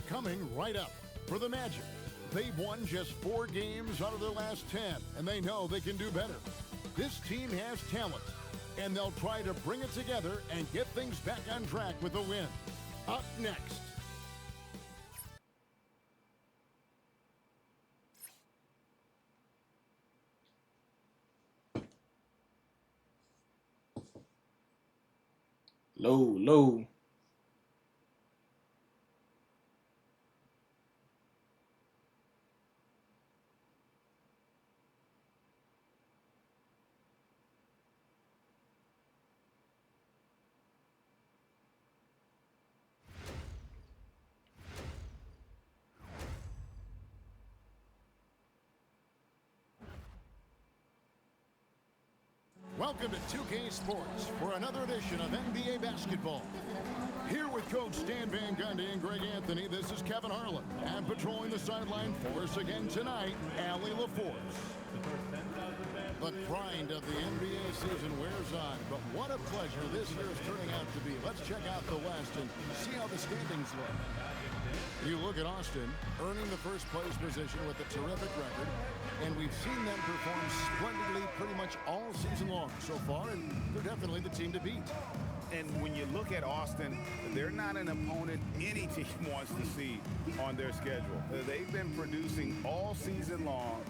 Coming right up for the Magic. They've won just 4 games out of their last 10, and they know they can do better. This team has talent, and they'll try to bring it together and get things back on track with a win. Up next. Low. Welcome to 2K Sports for another edition of NBA basketball. Here with Coach Stan Van Gundy and Greg Anthony, this is Kevin Harlan. And patrolling the sideline for us again tonight, Allie LaForce. The grind of the NBA season wears on, but what a pleasure this year is turning out to be. Let's check out the West and see how the standings look. You look at Austin, earning the first place position with a terrific record, and we've seen them perform splendidly pretty much all season long so far, and they're definitely the team to beat. And when you look at Austin, they're not an opponent any team wants to see on their schedule. They've been producing all season long,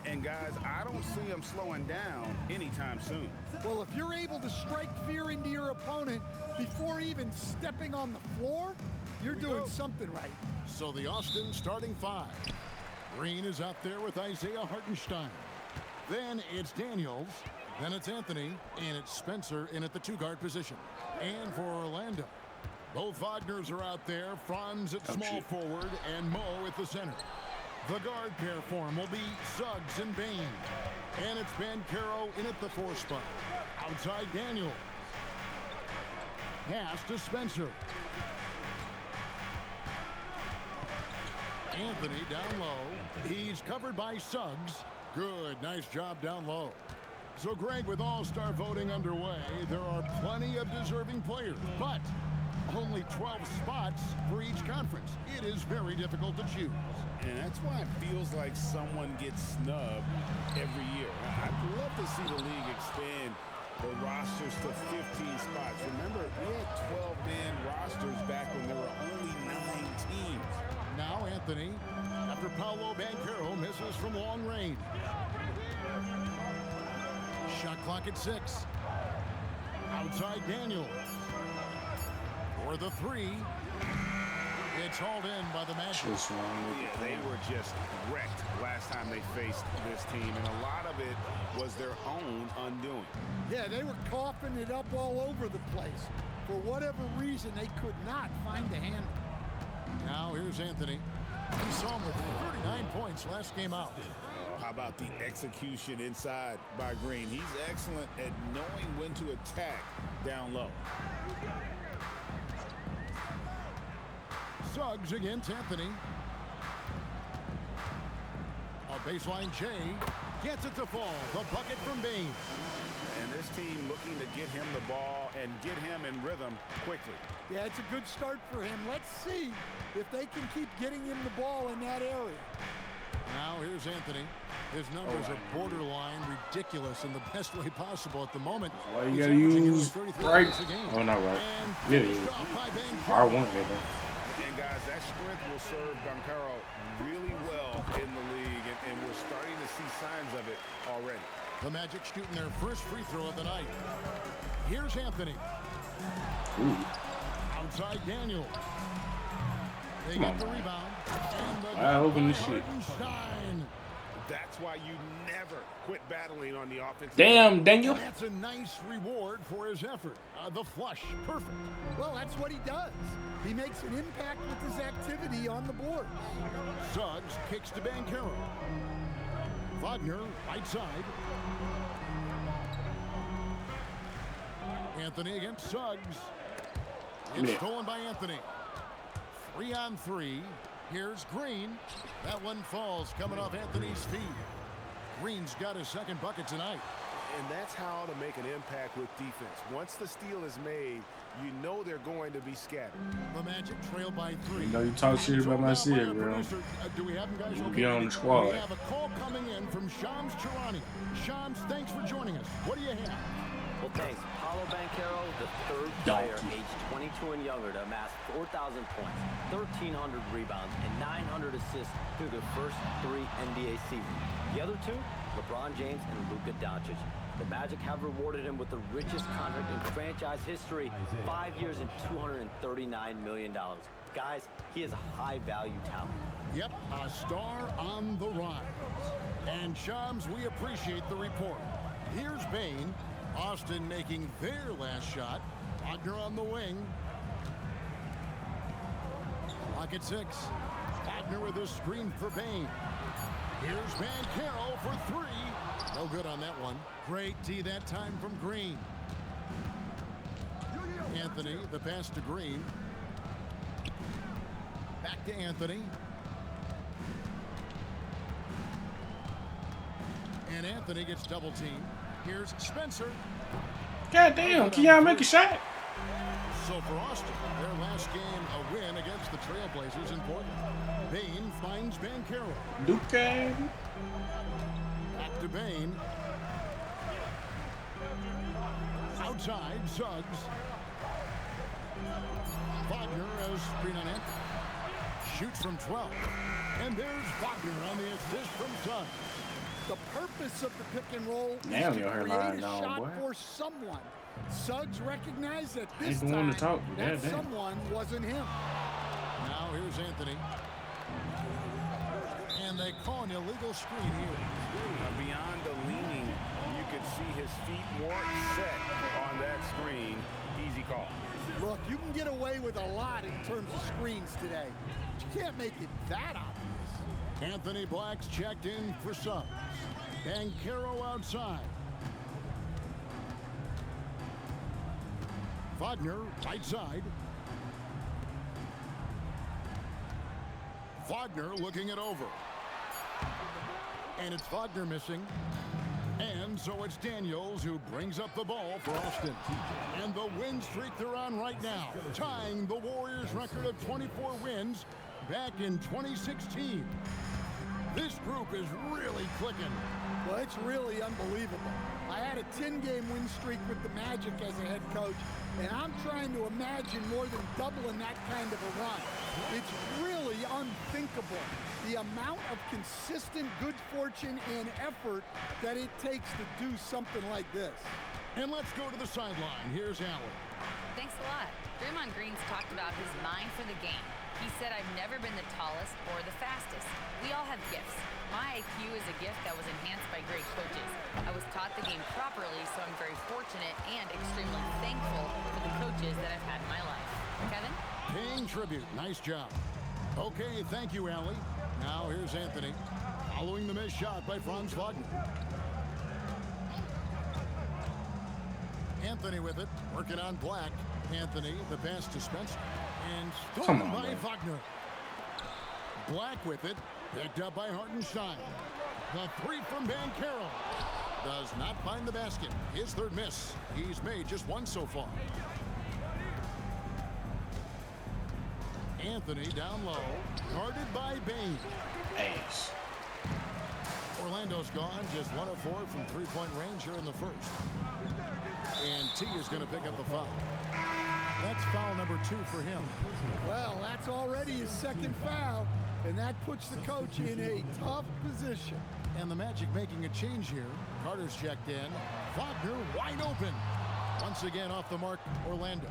and guys, I don't see them slowing down anytime soon. Well, if you're able to strike fear into your opponent before even stepping on the floor, you're doing something right. So the Austin starting 5. Green is out there with Isaiah Hartenstein. Then it's Daniels. Then it's Anthony. And it's Spencer in at the 2-guard position. And for Orlando, both Wagners are out there. Franz at small forward and Mo at the center. The guard pair for him will be Suggs and Bane. And it's Banchero in at the 4 spot. Outside Daniels. Pass to Spencer. Anthony down low. He's covered by Suggs. Good, nice job down low. So, Greg, with all-star voting underway, there are plenty of deserving players, but only 12 spots for each conference. It is very difficult to choose. And that's why it feels like someone gets snubbed every year. I'd love to see the league expand the rosters to 15 spots. Remember, we had 12-man rosters back when there were only 9 teams. Now Anthony, after Paolo Banchero misses from long range. Shot clock at 6. Outside Daniels. For the 3. It's hauled in by the Magic. Yeah, they were just wrecked last time they faced this team, and a lot of it was their own undoing. Yeah, they were coughing it up all over the place. For whatever reason, they could not find the handle. Now here's Anthony. We saw him with 39 points last game out. How about the execution inside by Green? He's excellent at knowing when to attack down low. Suggs against Anthony. A baseline J gets it to fall. The bucket from Bane. And this team looking to get him the ball and get him in rhythm quickly. Yeah, it's a good start for him. Let's see if they can keep getting him the ball in that area. Now here's Anthony. His numbers are borderline ridiculous in the best way possible at the moment. Why you gotta use right? Oh, not right. Yeah, R1 maybe. And guys, that strength will serve Banchero really well in the league, and we're starting to see signs of it already. The Magic shooting their first free throw of the night. Here's Anthony. Ooh. Outside Daniel. They get the rebound. And I open this shit. That's why you never quit battling on the offense. Damn, Daniel. That's a nice reward for his effort. The flush, perfect. Well, that's what he does. He makes an impact with his activity on the board. Suggs kicks to Banchero. Wagner, right side. Anthony against Suggs. It's stolen by Anthony. 3-on-3. Here's Green. That one falls coming off Anthony's feet. Green's got his second bucket tonight. And that's how to make an impact with defense. Once the steal is made, you know they're going to be scattered. The Magic trail by 3. You know you talk shit about my shit, bro. Do we have them, guys? You be on the squad. We have a call coming in from Shams Charania. Shams, thanks for joining us. What do you have? Well, thanks. Paolo Banchero, the third player aged 22 and younger to amass 4,000 points, 1,300 rebounds, and 900 assists through their first 3 NBA seasons. The other 2, LeBron James and Luka Doncic. The Magic have rewarded him with the richest contract in franchise history, 5 years and $239 million. Guys, he is a high-value talent. Yep, a star on the rise. And Shams, we appreciate the report. Here's Bane. Austin making their last shot. Wagner on the wing. Clock at 6. Wagner with a screen for Bane. Here's Banchero for 3. No good on that one. Great D that time from Green. Anthony, the pass to Green. Back to Anthony. And Anthony gets double teamed. Here's Spencer. God damn, can y'all make a shot? So for Austin, their last game a win against the Trailblazers in Portland. Bane finds Banchero. Luka. Back to Bane. Outside, Suggs. Wagner as screen on Anthony. Shoots from 12. And there's Wagner on the assist from Suggs. The purpose of the pick and roll is Damn, to your create hairline a gone, shot boy. for someone. Suggs recognized that this Ain't the one time to talk. that Goddamn. someone wasn't him. Now here's Anthony. And they call an illegal screen here. Beyond the leaning, you could see his feet weren't set on that screen. Easy call. Look, you can get away with a lot in terms of screens today. But you can't make it that obvious. Anthony Black's checked in for Suggs. Banchero outside. Wagner, right side. Wagner looking it over. And it's Wagner missing. And so it's Daniels who brings up the ball for Austin. And the win streak they're on right now, tying the Warriors' record of 24 wins back in 2016. This group is really clicking. Well, it's really unbelievable. I had a 10-game win streak with the Magic as a head coach, and I'm trying to imagine more than doubling that kind of a run. It's really unthinkable, the amount of consistent good fortune and effort that it takes to do something like this. And let's go to the sideline. Here's Allen. Thanks a lot. Draymond Green's talked about his mind for the game. He said, I've never been the tallest or the fastest. We all have gifts. My IQ is a gift that was enhanced by great coaches. I was taught the game properly, so I'm very fortunate and extremely thankful for the coaches that I've had in my life. Kevin? Paying tribute. Nice job. Okay, thank you, Allie. Now here's Anthony. Following the missed shot by Franz Wagner. Anthony with it. Working on Black. Anthony, the pass to Spencer. And stolen by Wagner. Black with it. Picked up by Hartenstein. The 3 from Banchero. Does not find the basket. His third miss. He's made just 1 so far. Anthony down low. Guarded by Bane. Ace. Orlando's gone. Just 1 of 4 from 3-point range here in the first. And T is going to pick up the foul. That's foul number 2 for him. Well, that's already his second foul, and that puts the coach in a tough position. And the Magic making a change here. Carter's checked in. Wagner wide open. Once again off the mark, Orlando.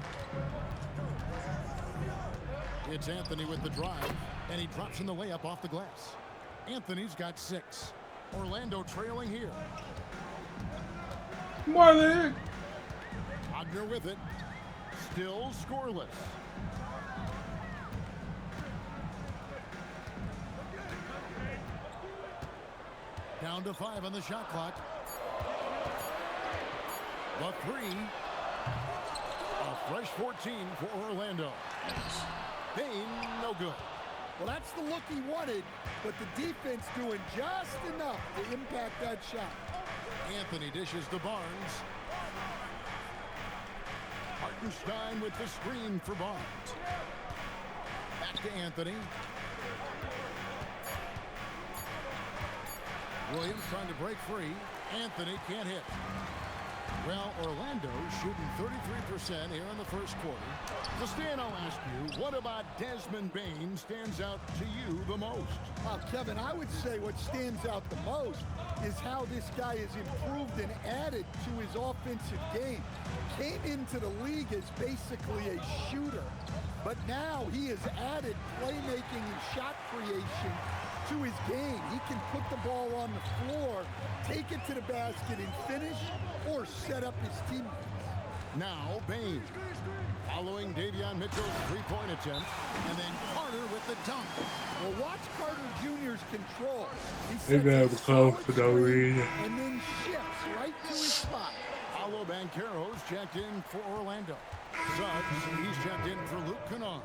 It's Anthony with the drive, and he drops in the layup off the glass. Anthony's got 6. Orlando trailing here. Marley. Wagner with it. Still scoreless. Down to 5 on the shot clock. The 3. A fresh 14 for Orlando. Bane, no good. Well, that's the look he wanted, but the defense doing just enough to impact that shot. Anthony dishes to Barnes. Hartenstein with the screen for Barnes. Back to Anthony. Williams trying to break free. Anthony can't hit. Well, Orlando shooting 33% here in the first quarter. So Stan, I'll ask you, what about Desmond Bane stands out to you the most? Well, Kevin, I would say what stands out the most is how this guy has improved and added to his offensive game. Came into the league as basically a shooter, but now he has added playmaking and shot creation to his game. He can put the ball on the floor, take it to the basket and finish, or set up his teammates. Now Bane following Davion Mitchell's three-point attempt, and then Carter with the dunk. Well, watch Carter Jr.'s control. He They sets never a close solid for no screen reason. and then shifts right to his spot. Paolo Banchero's checked in for Orlando. Suggs, he's checked in for Luke Kennard.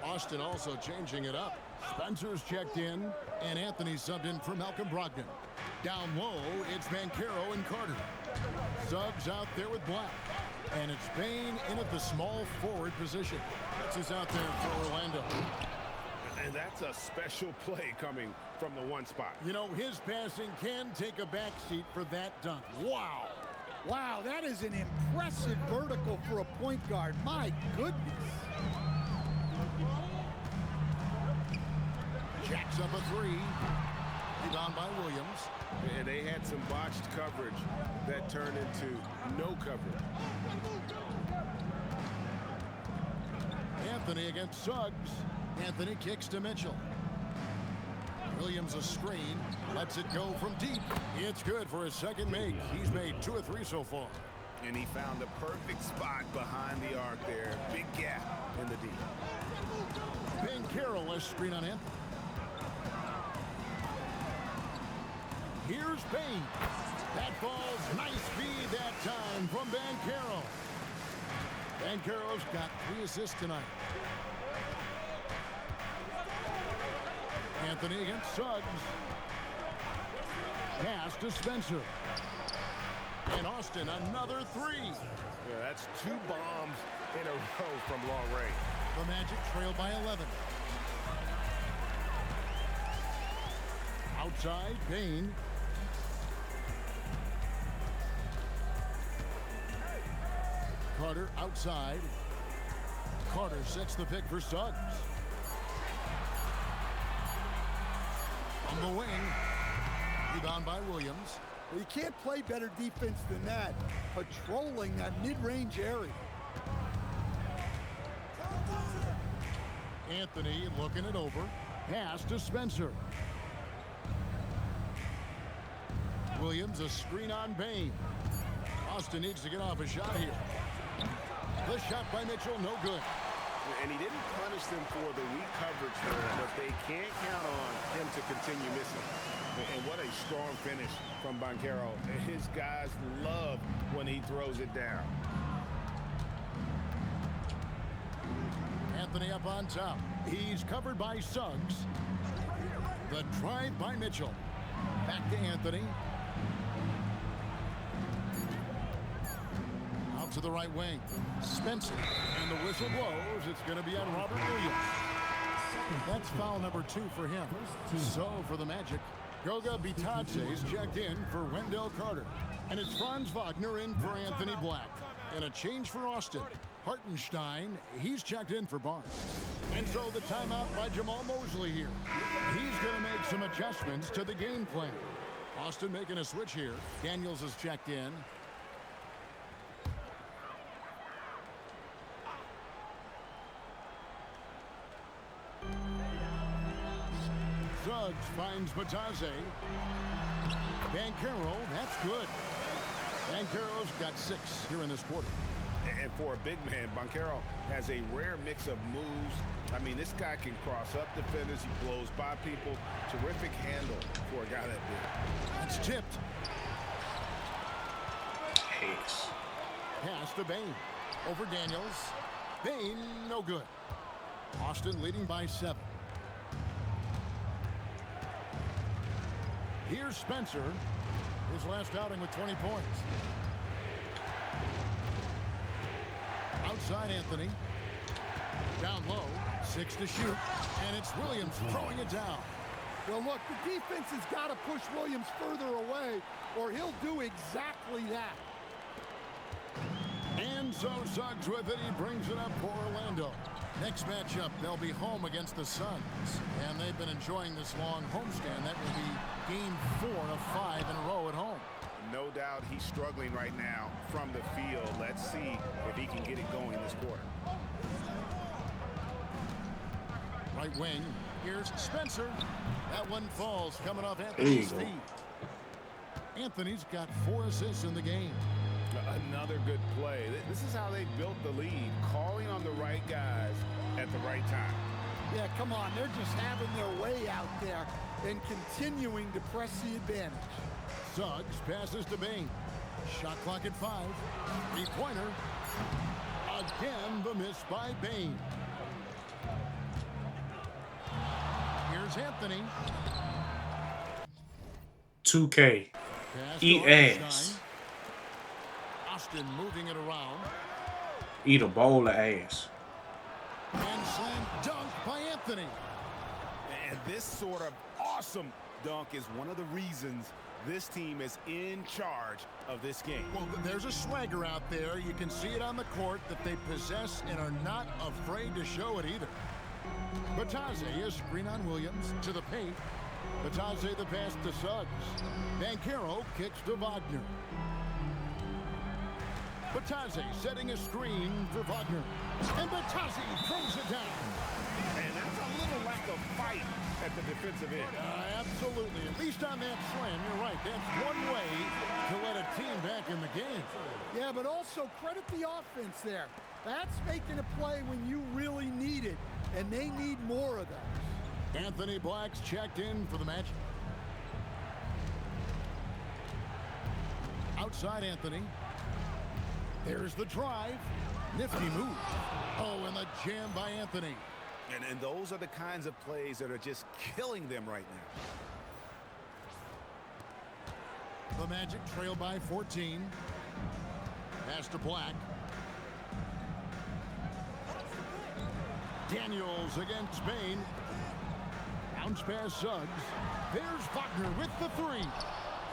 Austin also changing it up. Spencer's checked in, and Anthony subbed in for Malcolm Brogdon. Down low, it's Banchero and Carter. Suggs out there with Black. And it's Bane in at the small forward position. That's who's out there for Orlando. And that's a special play coming from the one spot. You know, his passing can take a backseat for that dunk. Wow. Wow, that is an impressive vertical for a point guard. My goodness. Jacks up a three. Rebound by Williams. And they had some botched coverage that turned into no coverage. Anthony against Suggs. Anthony kicks to Mitchell. Williams a screen. Lets it go from deep. It's good for his second make. He's made 2 or 3 so far. And he found the perfect spot behind the arc there. Big gap in the deep. Banchero, a screen on him. Here's Bane. That ball's nice feed that time from Banchero. Banchero's got 3 assists tonight. Anthony against Suggs. Pass to Spencer. And Austin, another 3. Yeah, that's 2 bombs in a row from long range. The Magic trail by 11. Outside, Bane. Carter outside. Carter sets the pick for Suggs. On the wing. Rebound by Williams. Well, you can't play better defense than that. Patrolling that mid-range area. Anthony looking it over. Pass to Spencer. Williams a screen on Bane. Austin needs to get off a shot here. The shot by Mitchell, no good. And he didn't punish them for the weak coverage there, but they can't count on him to continue missing. And what a strong finish from Banchero. His guys love when he throws it down. Anthony up on top. He's covered by Suggs. The drive by Mitchell. Back to Anthony. Out to the right wing. Spencer. And the whistle blows. It's going to be on Robert Williams. That's foul number 2 for him. So for the Magic, Goga Bitadze's checked in for Wendell Carter. And it's Franz Wagner in for Anthony Black. And a change for Austin. Hartenstein, he's checked in for Barnes. And so the timeout by Jamal Mosley here. He's going to make some adjustments to the game plan. Austin making a switch here. Daniels is checked in. Suggs finds Bitadze. Banchero, that's good. Banchero's got 6 here in this quarter. And for a big man, Banchero has a rare mix of moves. I mean, this guy can cross up defenders. He blows by people. Terrific handle for a guy that big. That's tipped. Pace. Pass to Bane. Over Daniels. Bane, no good. Austin leading by 7. Here's Spencer. his last outing with 20 points. Outside Anthony. Down low. 6 to shoot. And it's Williams throwing it down. Well, look, the defense has got to push Williams further away, or he'll do exactly that. And so Suggs with it. He brings it up for Orlando. Next matchup, they'll be home against the Suns. And they've been enjoying this long homestand. That will be game 4 of 5 in a row at home. No doubt he's struggling right now from the field. Let's see if he can get it going this quarter. Right wing. Here's Spencer. That one falls coming off Anthony's feet. Anthony's got 4 assists in the game. Another good play. This is how they built the lead, calling on the right guys at the right time. Yeah, come on. They're just having their way out there and continuing to press the advantage. Suggs passes to Bane. Shot clock at 5. 3-pointer. Again, the miss by Bane. Here's Anthony. 2K. Pass Eat to Hartenstein. ass. Austin moving it around. Eat a bowl of ass. And slam dunk by Anthony. And this sort of awesome dunk is one of the reasons this team is in charge of this game. Well, there's a swagger out there. You can see it on the court that they possess and are not afraid to show it either. Batadze is screen on Williams to the paint. Batadze the pass to Suggs. Banchero kicks to Wagner. Batadze setting a screen for Wagner. And Batadze throws it down. And that's a little lack of fight at the defensive end. Absolutely. At least on that slam, you're right. That's one way to let a team back in the game. Yeah, but also credit the offense there. That's making a play when you really need it, and they need more of that. Anthony Black's checked in for the match. Outside Anthony. There's the drive. Nifty move. Oh, and the jam by Anthony. And those are the kinds of plays that are just killing them right now. The Magic trail by 14. Pass to Black. Daniels against Bane. Bounce pass Suggs. There's Wagner with the 3.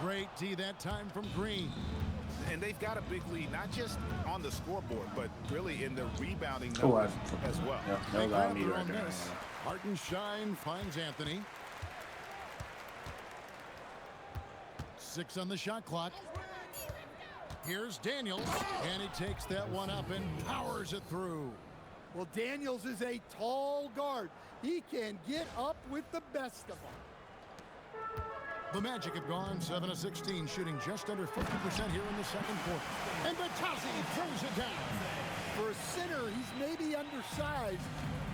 Great D that time from Green. And they've got a big lead, not just on the scoreboard, but really in the rebounding numbers as well. No lie me right there. Hartenstein finds Anthony. 6 on the shot clock. Here's Daniels, and he takes that one up and powers it through. Well, Daniels is a tall guard. He can get up with the best of them. The Magic have gone 7 of 16, shooting just under 50% here in the second quarter. And Batadze throws it down. For a center, he's maybe undersized,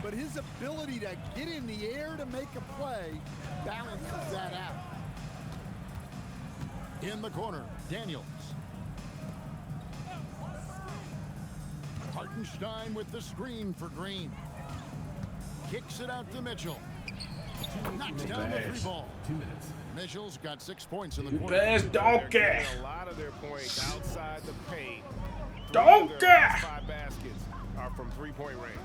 but his ability to get in the air to make a play balances that out. In the corner, Daniels. Hartenstein with the screen for Green. Kicks it out to Mitchell. Knocks down the 3 ball. 2 minutes. Mitchell's got 6 points in the quarter. Best donkey. A lot of their points outside the paint. Donkey. 5 baskets are from 3-point range.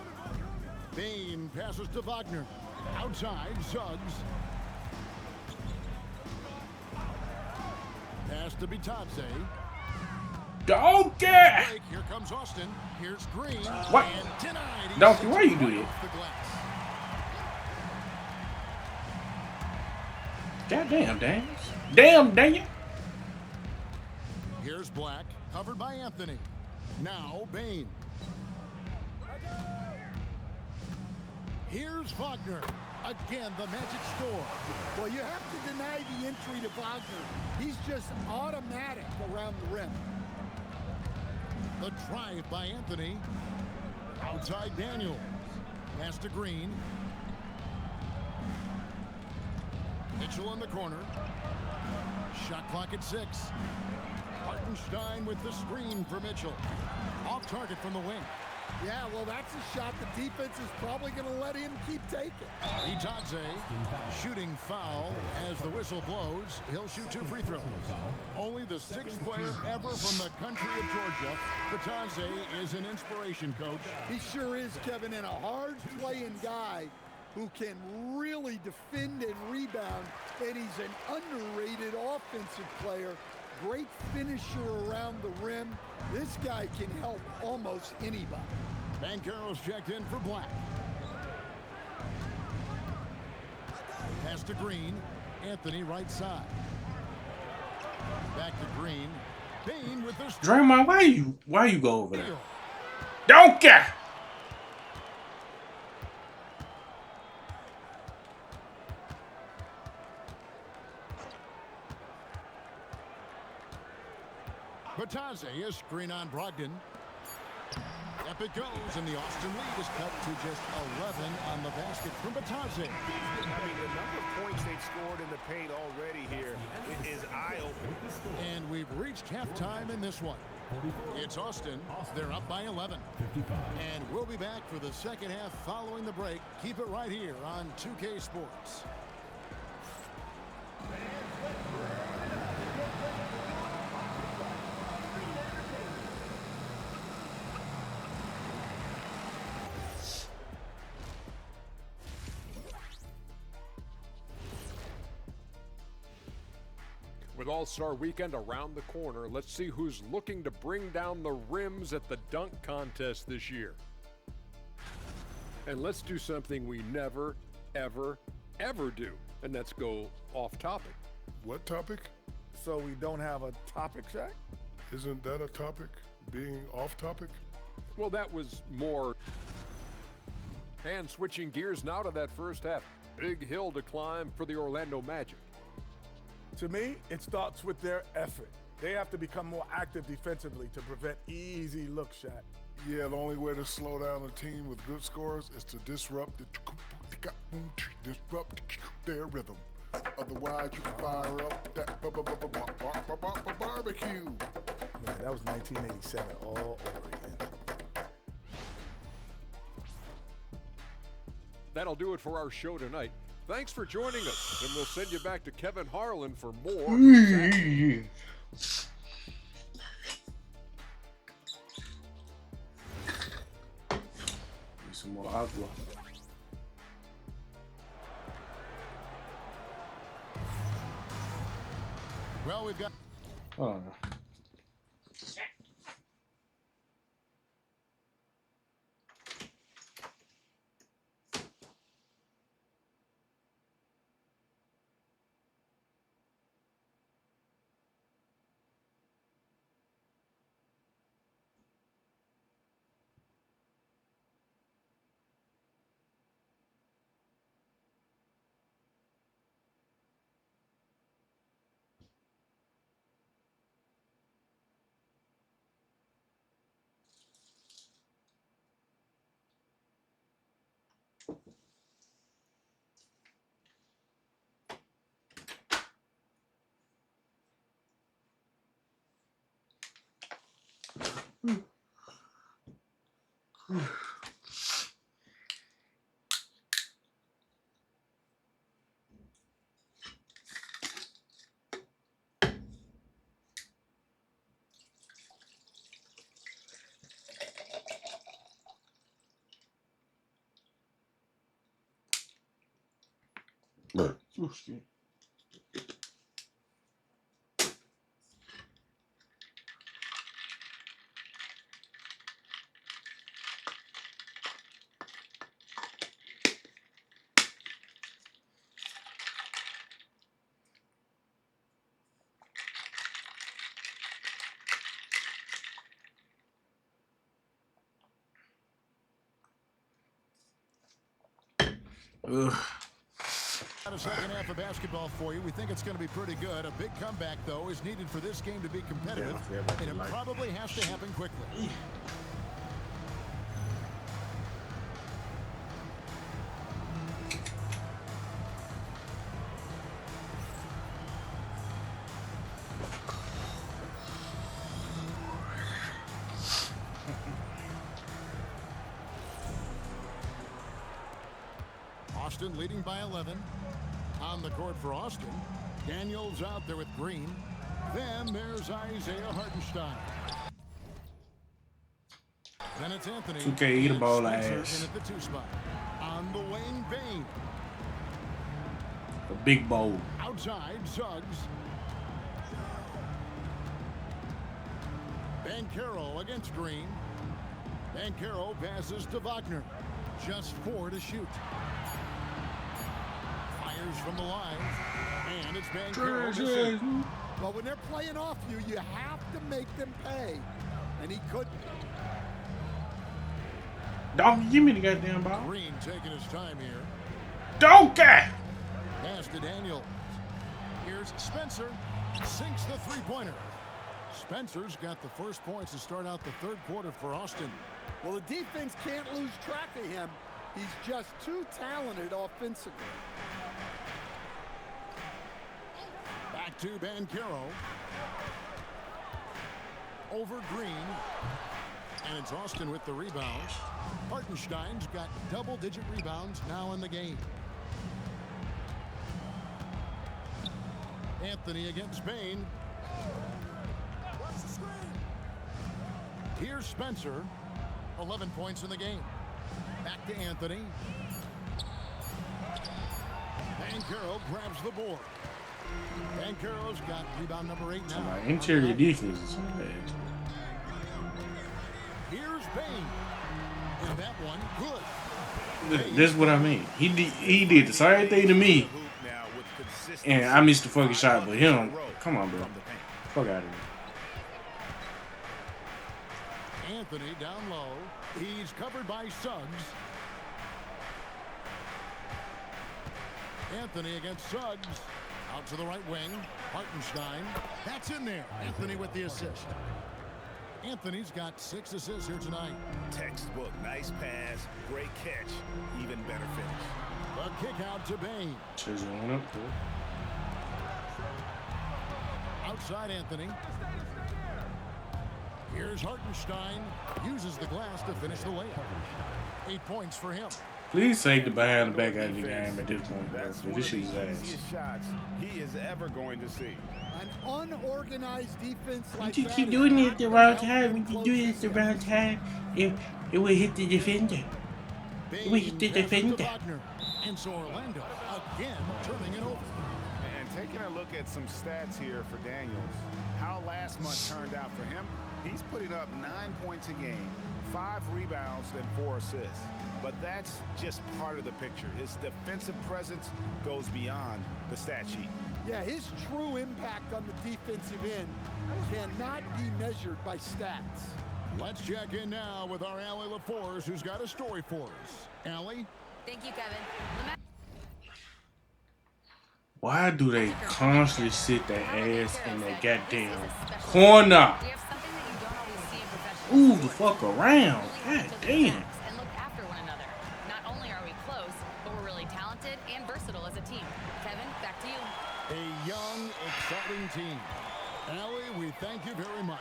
Bane passes to Wagner. Outside, Suggs. Pass to Batadze. Donkey. Break. Here comes Austin. Here's Green. What? And denied. He Donkey, sits why you do right this? off the glass. Goddamn, Daniels. Damn, Daniel. Here's Black, covered by Anthony. Now Bane. Here's Wagner. Again, the Magic score. Well, you have to deny the entry to Wagner. He's just automatic around the rim. The drive by Anthony. Outside Daniels. Pass to Green. Mitchell in the corner. Shot clock at 6. Hartenstein with the screen for Mitchell. Off target from the wing. Yeah, well, that's a shot the defense is probably going to let him keep taking. Itadze, shooting foul as the whistle blows. He'll shoot 2 free throws. Only the 6th player ever from the country of Georgia. Itadze is an inspiration, Coach. He sure is, Kevin, and a hard-playing guy who can really defend and rebound, and he's an underrated offensive player. Great finisher around the rim. This guy can help almost anybody. Banchero's checked in for Black. Pass to Green. Anthony right side. Back to Green. Bain with the Draymond, why you go over there? Don't care. Itadze, a screen on Brogdon. Up it goes, and the Austin lead is cut to just 11 on the basket from Itadze. I mean, the number of points they've scored in the paint already here is eye-opening. And we've reached halftime in this one. It's Austin. They're up by 11. And we'll be back for the second half following the break. Keep it right here on 2K Sports. With All-Star Weekend around the corner, let's see who's looking to bring down the rims at the dunk contest this year. And let's do something we never, ever, ever do, and that's go off topic. What topic? So we don't have a topic, Shaq? Isn't that a topic? Being off topic? Well, that was more. And switching gears now to that first half. Big hill to climb for the Orlando Magic. To me, it starts with their effort. They have to become more active defensively to prevent easy look shot. Yeah, the only way to slow down a team with good scores is to disrupt their rhythm. Otherwise, you can fire up that barbecue. Man, that was 1987 all over again. That'll do it for our show tonight. Thanks for joining us, and we'll send you back to Kevin Harlan for more. Need some more agua. Well, we've got... Oh. Excuse me. Ugh. A second half of basketball for you. We think it's going to be pretty good. A big comeback, though, is needed for this game to be competitive, and it probably has to happen quickly. Boston leading by 11. On the court for Austin, Daniels out there with Green. Then there's Isaiah Hartenstein. Then it's Anthony. 2K eat a ball Spencer ass. in at the 2 spot. On the wing, Bane. A big bowl. Outside, Suggs. Banchero against Green. Banchero passes to Wagner. Just 4 to shoot. Fires from the line. And it's Banchero. But when they're playing off you, you have to make them pay. And he couldn't. Donkey, give me the goddamn ball. Green taking his time here. Donkey! Pass to Daniels. Here's Spencer. Sinks the three-pointer. Spencer's got the first points to start out the third quarter for Austin. Well, the defense can't lose track of him. He's just too talented offensively. Back to Banchero. Over Green. And it's Austin with the rebound. Hartenstein's got double-digit rebounds now in the game. Anthony against Bane. Here's Spencer. 11 points in the game. Back to Anthony. Banchero grabs the board. Banchero's got rebound number 8 now. My interior defense is bad. Here's Bane. And that one, good. This is what I mean. He did the same thing to me. And I missed the fucking shot, but him, come on, bro. Fuck out of here. Anthony down low. He's covered by Suggs. Anthony against Suggs. Out to the right wing. Hartenstein. That's in there. Anthony with the assist. Anthony's got 6 assists here tonight. Textbook. Nice pass. Great catch. Even better finish. The kick out to Bane. Went up to it. Outside Anthony. Here's Hartenstein. Uses the glass to finish the layup. 8 points for him. Please take the behind the back out of the game at this point, bro. That's This shit is one of the ass. easiest shots he is ever going to see. An unorganized defense like You that keep is doing it not at the gonna wrong help time. them When you close do it this at the game. wrong time, it will hit the defender. It will hit the Bane passes to defender. Wagner. And so Orlando again turning it over. And taking a look at some stats here for Daniels, how last month turned out for him, he's putting up 9 points a game, 5 rebounds, and 4 assists. But that's just part of the picture. His defensive presence goes beyond the stat sheet. Yeah, his true impact on the defensive end cannot be measured by stats. Let's check in now with our Allie LaForce, who's got a story for us. Allie? Thank you, Kevin. Why do they constantly sit their ass in that goddamn corner? We have something that you don't always see in professional Ooh, the sports. fuck around. We God have to damn. relax and look after one another. Not only are we close, but we're really talented and versatile as a team. Kevin, back to you. A young, exciting team. Allie, we thank you very much.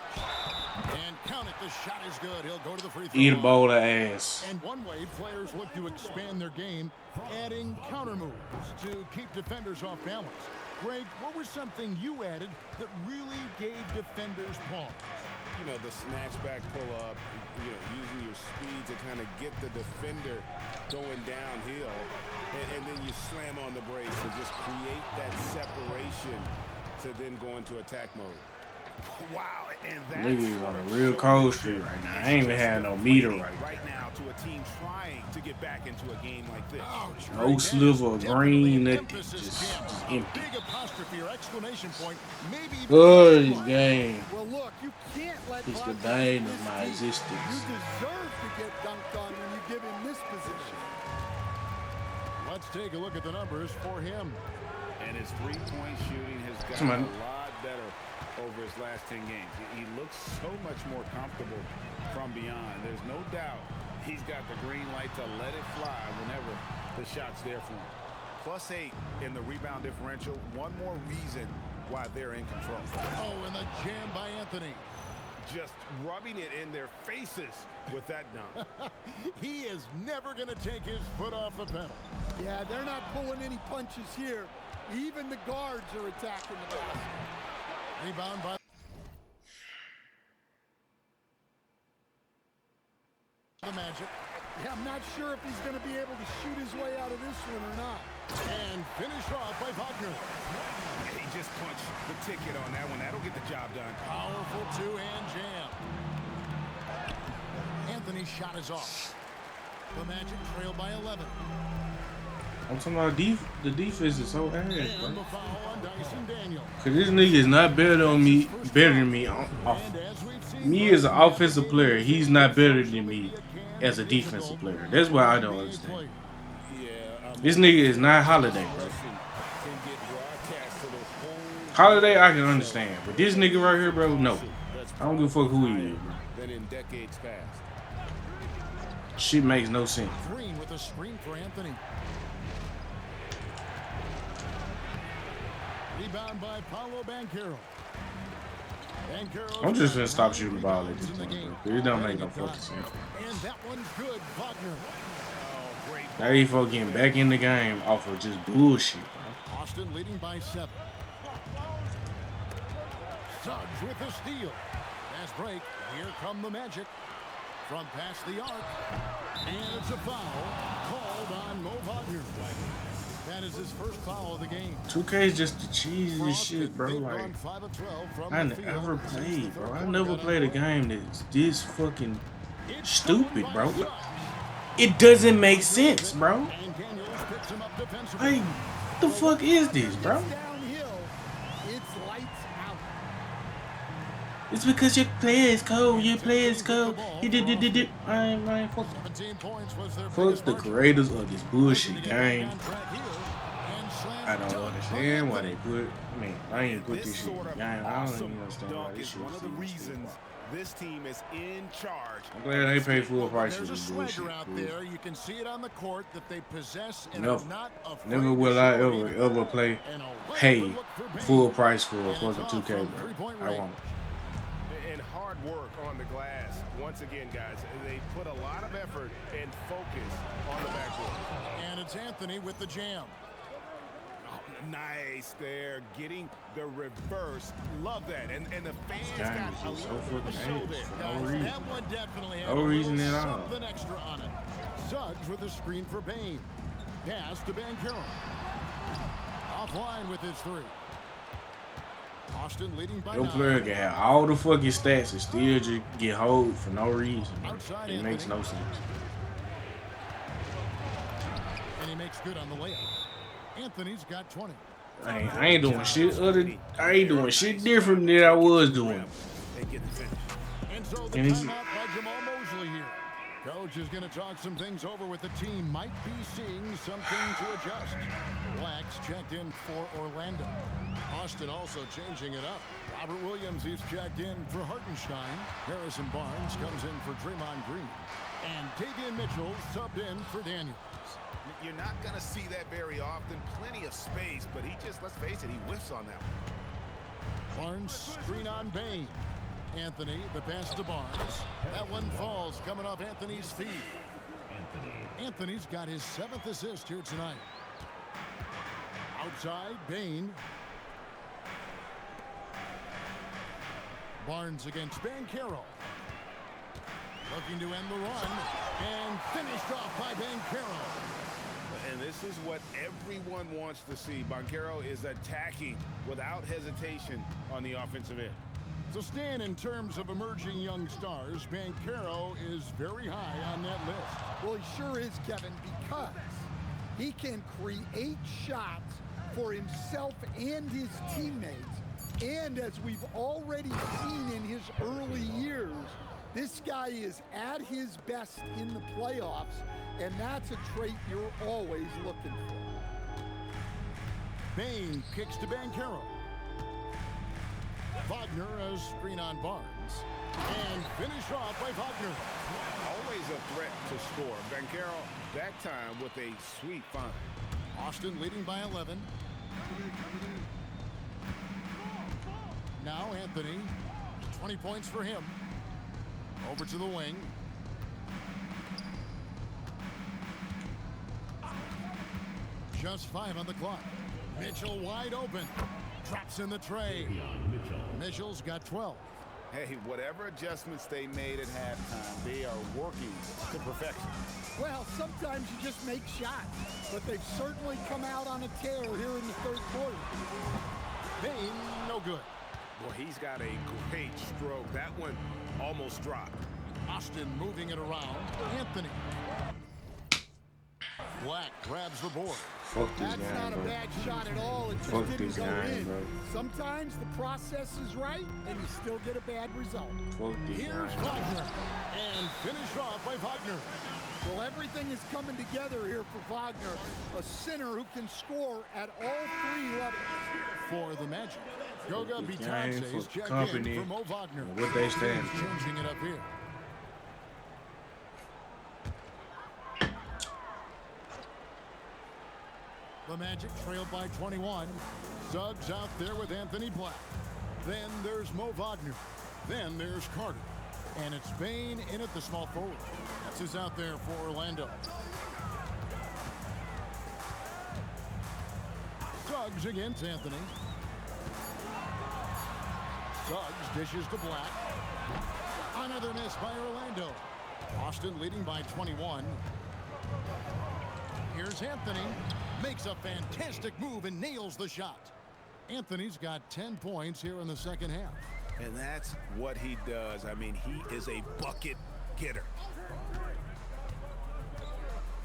And count it, the shot is good. He'll go to the free throw Eat a line. bowl of ass. And one way players look to expand their game, adding counter moves to keep defenders off balance. Greg, what was something you added that really gave defenders pause? You know, the snatch back pull up, you know, using your speed to kind of get the defender going downhill, and then you slam on the brakes and just create that separation to then go into attack mode. Wow, and that's Niggas on a real cold streak right now. I ain't even had no meter right now to a team trying to get back into a game like this. No sliver of green, nothing. Emphasis Just game. empty. Big apostrophe or exclamation point. Maybe even Oh, question this mark. game. Well, look, you can't let It's the Bogdan bane get of this my deep. existence. You deserve to get dunked on when you give him this position. Let's take a look at the numbers for him. And his three-point shooting has Come gotten on. a lot better over his last 10 games. He looks so much more comfortable from beyond. There's no doubt he's got the green light to let it fly whenever the shot's there for him. +8 in the rebound differential. One more reason why they're in control. Oh, and the jam by Anthony. just rubbing it in their faces with that dunk. He is never going to take his foot off the pedal. Yeah, they're not pulling any punches here. Even the guards are attacking the basket. Rebound by the Magic. Yeah, I'm not sure if he's going to be able to shoot his way out of this one or not. And finished off by Wagner. He just punched the ticket on that one. That'll get the job done. Powerful two-hand jam. Anthony's shot is off. The Magic trail by 11. I'm talking about the defense is so ass, And the bro. foul on Dyson Daniels. Cause this nigga is not better than me off. And as we've seen, Me as an offensive player, he's not better than me as a defensive player. That's what I don't understand. This nigga is not Holiday, bro. Holiday, I can understand, but this nigga right here, bro, no. I don't give a fuck who he is, bro. Than in decades past. Shit makes no sense. Green with a screen for Anthony. Rebound by Paolo Banchero. I'm just gonna stop shooting the ball at this point, bro. It don't make no fucking sense. And that one's good, Wagner. Now these folks getting back in the game off of just bullshit, bro. Austin leading by 7. Suggs with a steal. Fast break. Here come the Magic. From past the arc. And it's a foul called on Mo Wagner. That is his first foul of the game. 2K is just the cheesiest shit, bro. Like, I never played, bro. I never played a game that's this fucking stupid, bro. It doesn't make sense, bro. Like, what the fuck is this, bro? Downhill, it's lights out. It's because your player is cold. Your player is cold. He did. I fuck. Fuck the creators of this bullshit game. I don't understand why they put. I mean, I ain't put this shit in the game. I don't even understand why this shit one of the reasons this team is in charge. I'm glad they pay full price for There's this a bullshit. swagger out there. You can see it on the court that they possess and Never. are not afraid Never will I to show ever it. pay full price for a fucking 2K, bro. I won't. And hard work on the glass. Once again, guys, they put a lot of effort and focus on the backboard. And it's Anthony with the jam. Nice there, getting the reverse. Love that. And the fans This game got a is just so little bit of a fucking show ass there. for no reason. That one definitely had No a little reason at all. something extra on it. Suggs with a screen for Bain. Pass to Banchero. Offline with his 3. Austin leading by Your 9. player can have all the fucking stats and still just get hold for no reason, bro. Outside It makes Anthony. no sense. And he makes good on the layup. Anthony's got 20. I ain't doing shit I ain't doing shit different than I was doing. They get the finish. And so the And he's- timeout by Jamal Mosley here. Coach is going to talk some things over with the team. Might be seeing something to adjust. Blacks checked in for Orlando. Austin also changing it up. Robert Williams, he's checked in for Hartenstein. Harrison Barnes comes in for Draymond Green. And Davion Mitchell subbed in for Daniels. You're not going to see that very often. Plenty of space, but he just, let's face it, he whiffs on that one. Barnes screen on Bain. Anthony, the pass to Barnes. That one falls coming off Anthony's feet. Anthony's got his 7th assist here tonight. Outside, Bain. Barnes against Banchero. Looking to end the run. And finished off by Banchero. And this is what everyone wants to see. Banchero is attacking without hesitation on the offensive end. So Stan, in terms of emerging young stars, Banchero is very high on that list. Well, he sure is, Kevin, because he can create shots for himself and his teammates. And as we've already seen in his early years, this guy is at his best in the playoffs, and that's a trait you're always looking for. Bain kicks to Banchero. Wagner a screen on Barnes. And finish off by Wagner. Always a threat to score. Banchero that time with a sweet find. Austin leading by 11. Now Anthony, 20 points for him. Over to the wing. Just 5 on the clock. Mitchell wide open. Drops in the tray. Mitchell's got 12. Hey, whatever adjustments they made at halftime, they are working to perfection. Well, sometimes you just make shots, but they've certainly come out on a tear here in the third quarter. Payne, no good. Well, he's got a great stroke. That one almost dropped. Austin moving it around. Anthony. Black grabs the board. Fuck this That's guy, not a bro. bad shot at all. It just Fuck didn't this go guy, in. bro. Sometimes the process is right, and you still get a bad result. Fuck this Here's guy. Wagner. And finished off by Wagner. Well, everything is coming together here for Wagner, a center who can score at all 3 levels. For the Magic. Goga Fuck the game, Bitadze is fuck the checked company, in for Mo Wagner. and what they stand He's for. changing it up here. The Magic trailed by 21. Suggs out there with Anthony Black. Then there's Mo Wagner. Then there's Carter. And it's Payne in at the small forward. That's who's out there for Orlando. Suggs against Anthony. Suggs dishes to Black. Another miss by Orlando. Austin leading by 21. Here's Anthony. Makes a fantastic move and nails the shot. Anthony's got 10 points here in the second half. And that's what he does. I mean, he is a bucket getter.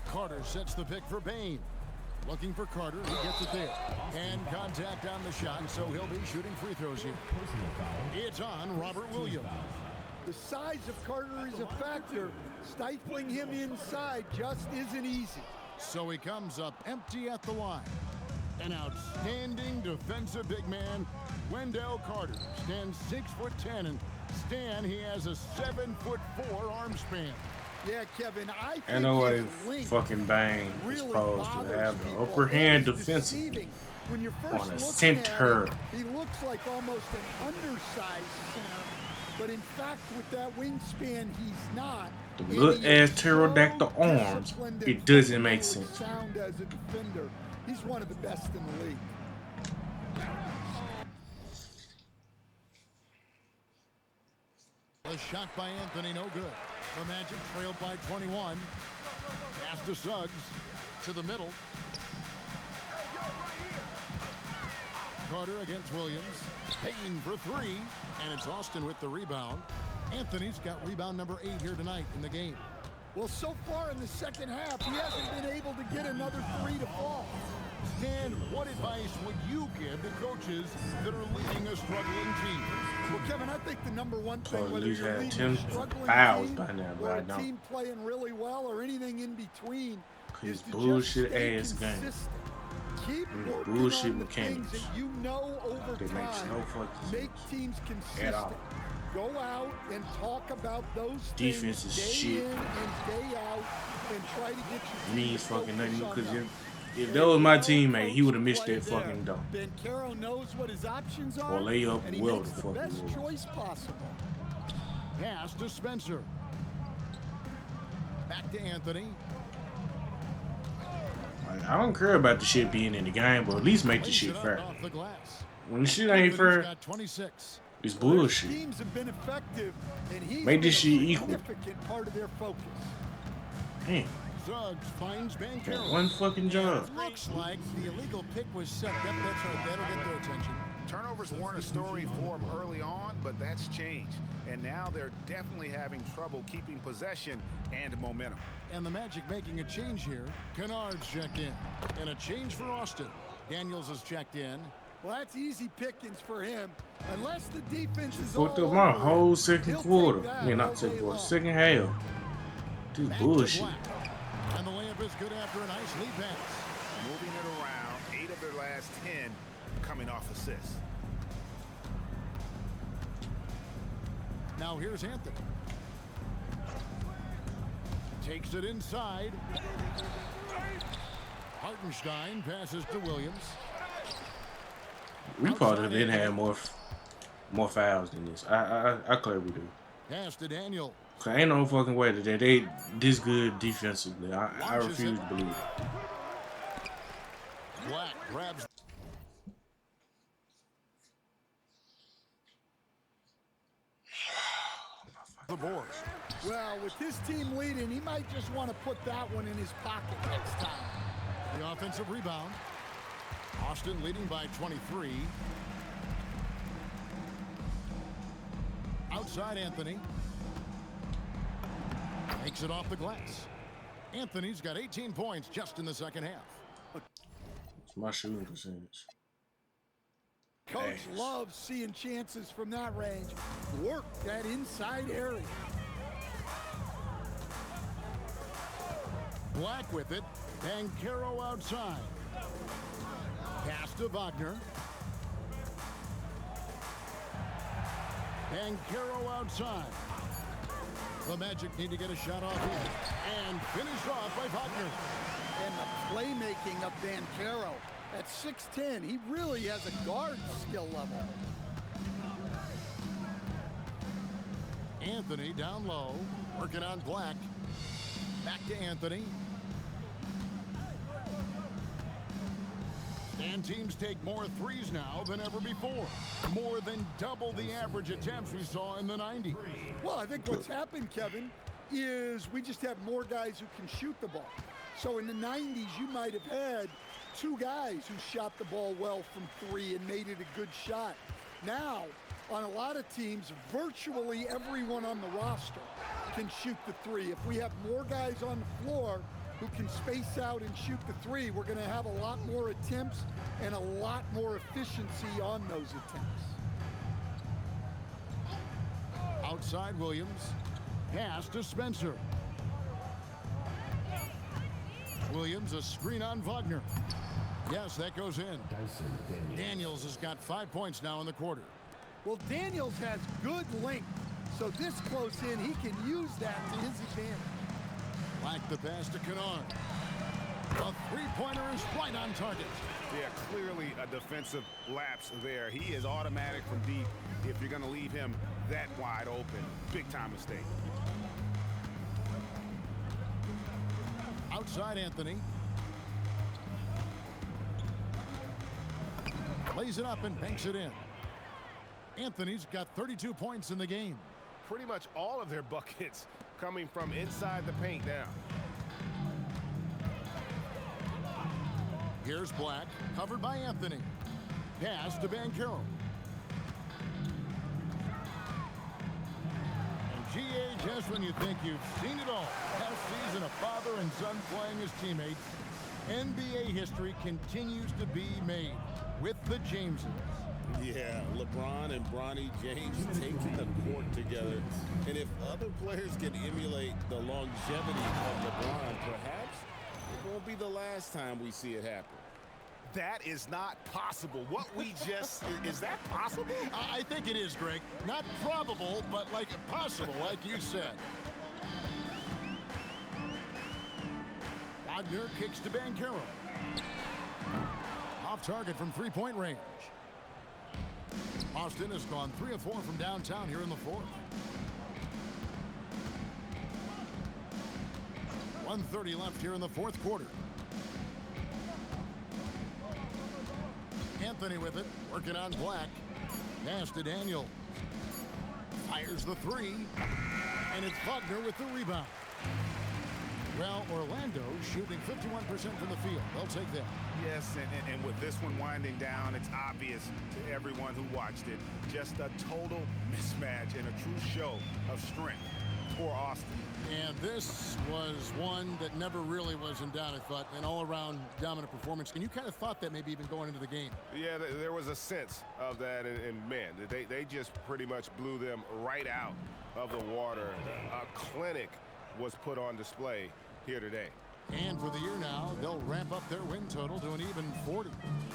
Carter sets the pick for Payne. Looking for Carter. He gets it there. And contact on the shot, so he'll be shooting free throws here. It's on Robert Williams. The size of Carter is a factor. Stifling him inside just isn't easy. So he comes up empty at the line. An outstanding defensive big man, Wendell Carter, stands 6'10", and Stan, he has a 7'4" arm span. Yeah, Kevin, I think I know why his length fucking Bang is really supposed to bothers have the people. upper hand It's defensively deceiving. When you're first on a looking center. at him, he looks like almost an undersized center, but in fact, with that wingspan, he's not. The And little he is ass pterodactyl so arms, disciplined it and doesn't make fundamentally sense. Sound as a defender, he's one of the best in the league. A shot by Anthony, no good. The Magic trailed by 21. Pass to Suggs. To the middle. Carter against Williams. Payne for 3. And it's Austin with the rebound. Anthony's got rebound number 8 here tonight in the game. Well, so far in the second half, he hasn't been able to get another 3 to fall. Stan, what advice would you give to coaches that are leading a struggling team? Well, Kevin, I think the number one thing, Probably whether you're had leading 10 a struggling fouls team by now, but or I a don't. team playing really well or anything in between, His is to bullshit just stay ass game. consistent. Keep His working bullshit on the things mechanics. that you know over That makes time no fucking make sense teams at consistent. all. Go out and talk about those Defense things is day shit. in and day out and try to get your team Means to fucking nothing, focus on because them. if that was my Well teammate, he would have coached missed play that there. fucking dunk. Bencaro knows what his options are, Or lay up and he well makes the the fucking best well. choice possible. Pass to Spencer. Back to Anthony. Like, I don't care about the shit being in the game, but at least make the Lays shit it up fair. off the glass. When the shit ain't Anthony's fair, got 26. it's bullshit. Teams have been effective, and he's Make this been a shit equal. significant part of their focus. Damn, Suggs finds got Bancaro. one fucking job. Looks like the illegal pick was set. Yep, that's right. That'll get their attention. Turnovers weren't a story for them early on, but that's changed. And now they're definitely having trouble keeping possession and momentum. And the Magic making a change here. Kennard's checked in. And a change for Austin. Daniels is checked in. Well, that's easy pickings for him. Unless the defense is Fucked all up my over whole him, second he'll quarter. take that I mean, all not second day quarter, long. second half. Dude, Back to bullshit. Black. And the layup is good after a nice lead pass. Moving it around, 8 of their last 10 coming off assists. Now here's Anthony. Takes it inside. Hartenstein passes to Williams. We probably didn't have more more fouls than this. I clearly do. Pass to Daniel. Cause ain't no fucking way that they this good defensively. I refuse to believe it. Black grabs the board. Well, with his team leading, he might just want to put that one in his pocket next time. The offensive rebound. Austin leading by 23. Outside Anthony. Makes it off the glass. Anthony's got 18 points just in the second half. It's my shooting percentage. Coach loves seeing chances from that range. Work that inside area. Black with it. Banchero outside. Pass to Wagner. Banchero outside. The Magic need to get a shot off here. And finish off by Wagner. And the playmaking of Banchero. At 6'10", he really has a guard skill level. Anthony down low. Working on Black. Back to Anthony. And teams take more threes now than ever before. More than double the average attempts we saw in the 90s. Well, I think what's happened, Kevin, is we just have more guys who can shoot the ball. So in the 90s, you might have had two guys who shot the ball well from three and made it a good shot. Now, on a lot of teams, virtually everyone on the roster can shoot the three. If we have more guys on the floor who can space out and shoot the three, we're going to have a lot more attempts and a lot more efficiency on those attempts. Outside Williams. Pass to Spencer. Williams, a screen on Wagner. Yes, that goes in. Daniels has got 5 points now in the quarter. Well, Daniels has good length, so this close in, he can use that to his advantage. Like the pass to Kennard. A three-pointer is right on target. Yeah, clearly a defensive lapse there. He is automatic from deep if you're going to leave him that wide open. Big-time mistake. Outside Anthony. Lays it up and banks it in. Anthony's got 32 points in the game. Pretty much all of their buckets coming from inside the paint now. Here's Black, covered by Anthony. Pass to Banchero. And GA, just when you think you've seen it all, past season a father and son playing as teammates, NBA history continues to be made with the Jameses. Yeah, LeBron and Bronny James taking the court together. And if other players can emulate the longevity of LeBron, perhaps it won't be the last time we see it happen. That is not possible. What we just, is that possible? I think it is, Greg. Not probable, but like possible, like you said. Wagner kicks to Banchero. Off target from three-point range. Austin has gone 3 of 4 from downtown here in the fourth. 1:30 left here in the fourth quarter. Anthony with it, working on Black. Pass to Daniel. Fires the three, and it's Wagner with the rebound. Well, Orlando shooting 51% from the field. They'll take that. Yes, and with this one winding down, it's obvious to everyone who watched it. Just a total mismatch and a true show of strength for Austin. And this was one that never really was in doubt, I thought, an all-around dominant performance. And you kind of thought that maybe even going into the game. Yeah, there was a sense of that, and man, they just pretty much blew them right out of the water. A clinic was put on display here today. And for the year now, they'll ramp up their win total to an even 40.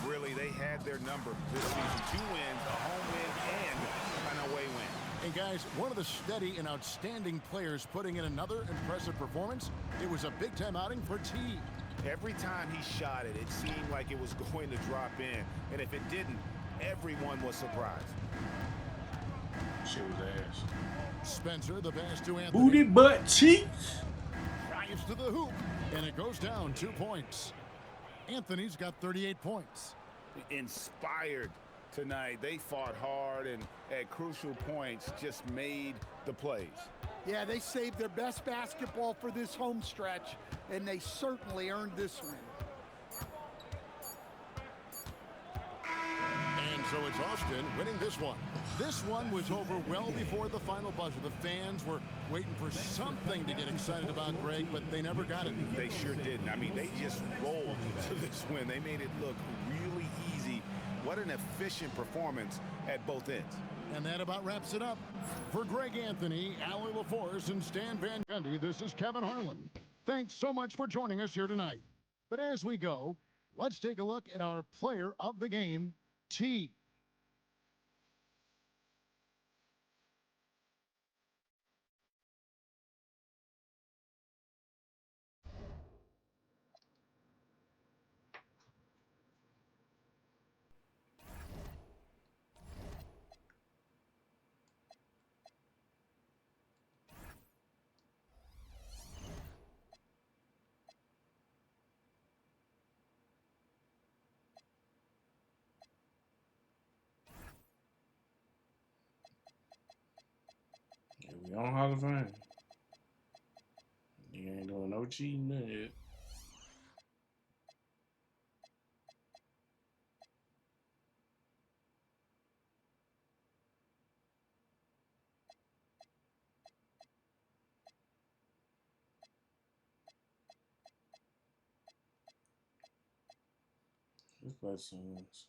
Really, they had their number this season. 2 wins, a home win, and an away win. And guys, one of the steady and outstanding players putting in another impressive performance. It was a big-time outing for T. Every time he shot it, it seemed like it was going to drop in. And if it didn't, everyone was surprised. Shit was ass. Spencer, the pass to Anthony. Booty butt cheeks. Drives to the hoop, and it goes down 2 points. Anthony's got 38 points. Inspired tonight. They fought hard and at crucial points just made the plays. Yeah, they saved their best basketball for this home stretch, and they certainly earned this win. And so it's Austin winning this one. This one was over well before the final buzzer. The fans were waiting for something to get excited about, Greg, but they never got it. They sure didn't. I mean, they just rolled to this win. They made it look really easy. What an efficient performance at both ends. And that about wraps it up. For Greg Anthony, Allie LaForce, and Stan Van Gundy, this is Kevin Harlan. Thanks so much for joining us here tonight. But as we go, let's take a look at our player of the game, T. We on Hall of Fame. You ain't doing no cheating yet. Let's play Suns.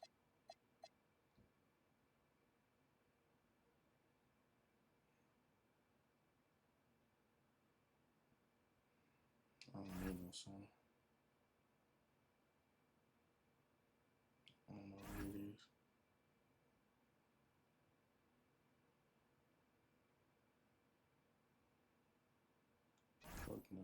I don't know no song. I don't know who it is. Fuck no.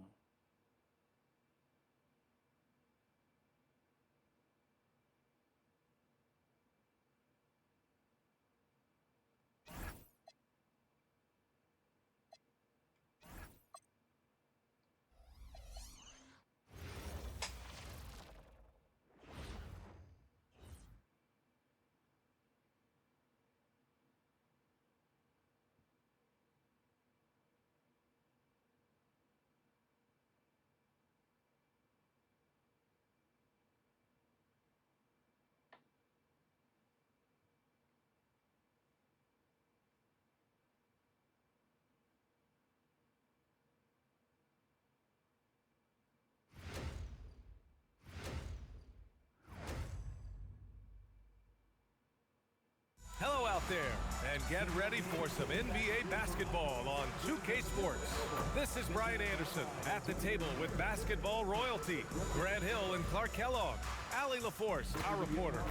Hello out there, and get ready for some NBA basketball on 2K Sports. This is Brian Anderson at the table with basketball royalty, Grant Hill and Clark Kellogg, Allie LaForce, our reporter.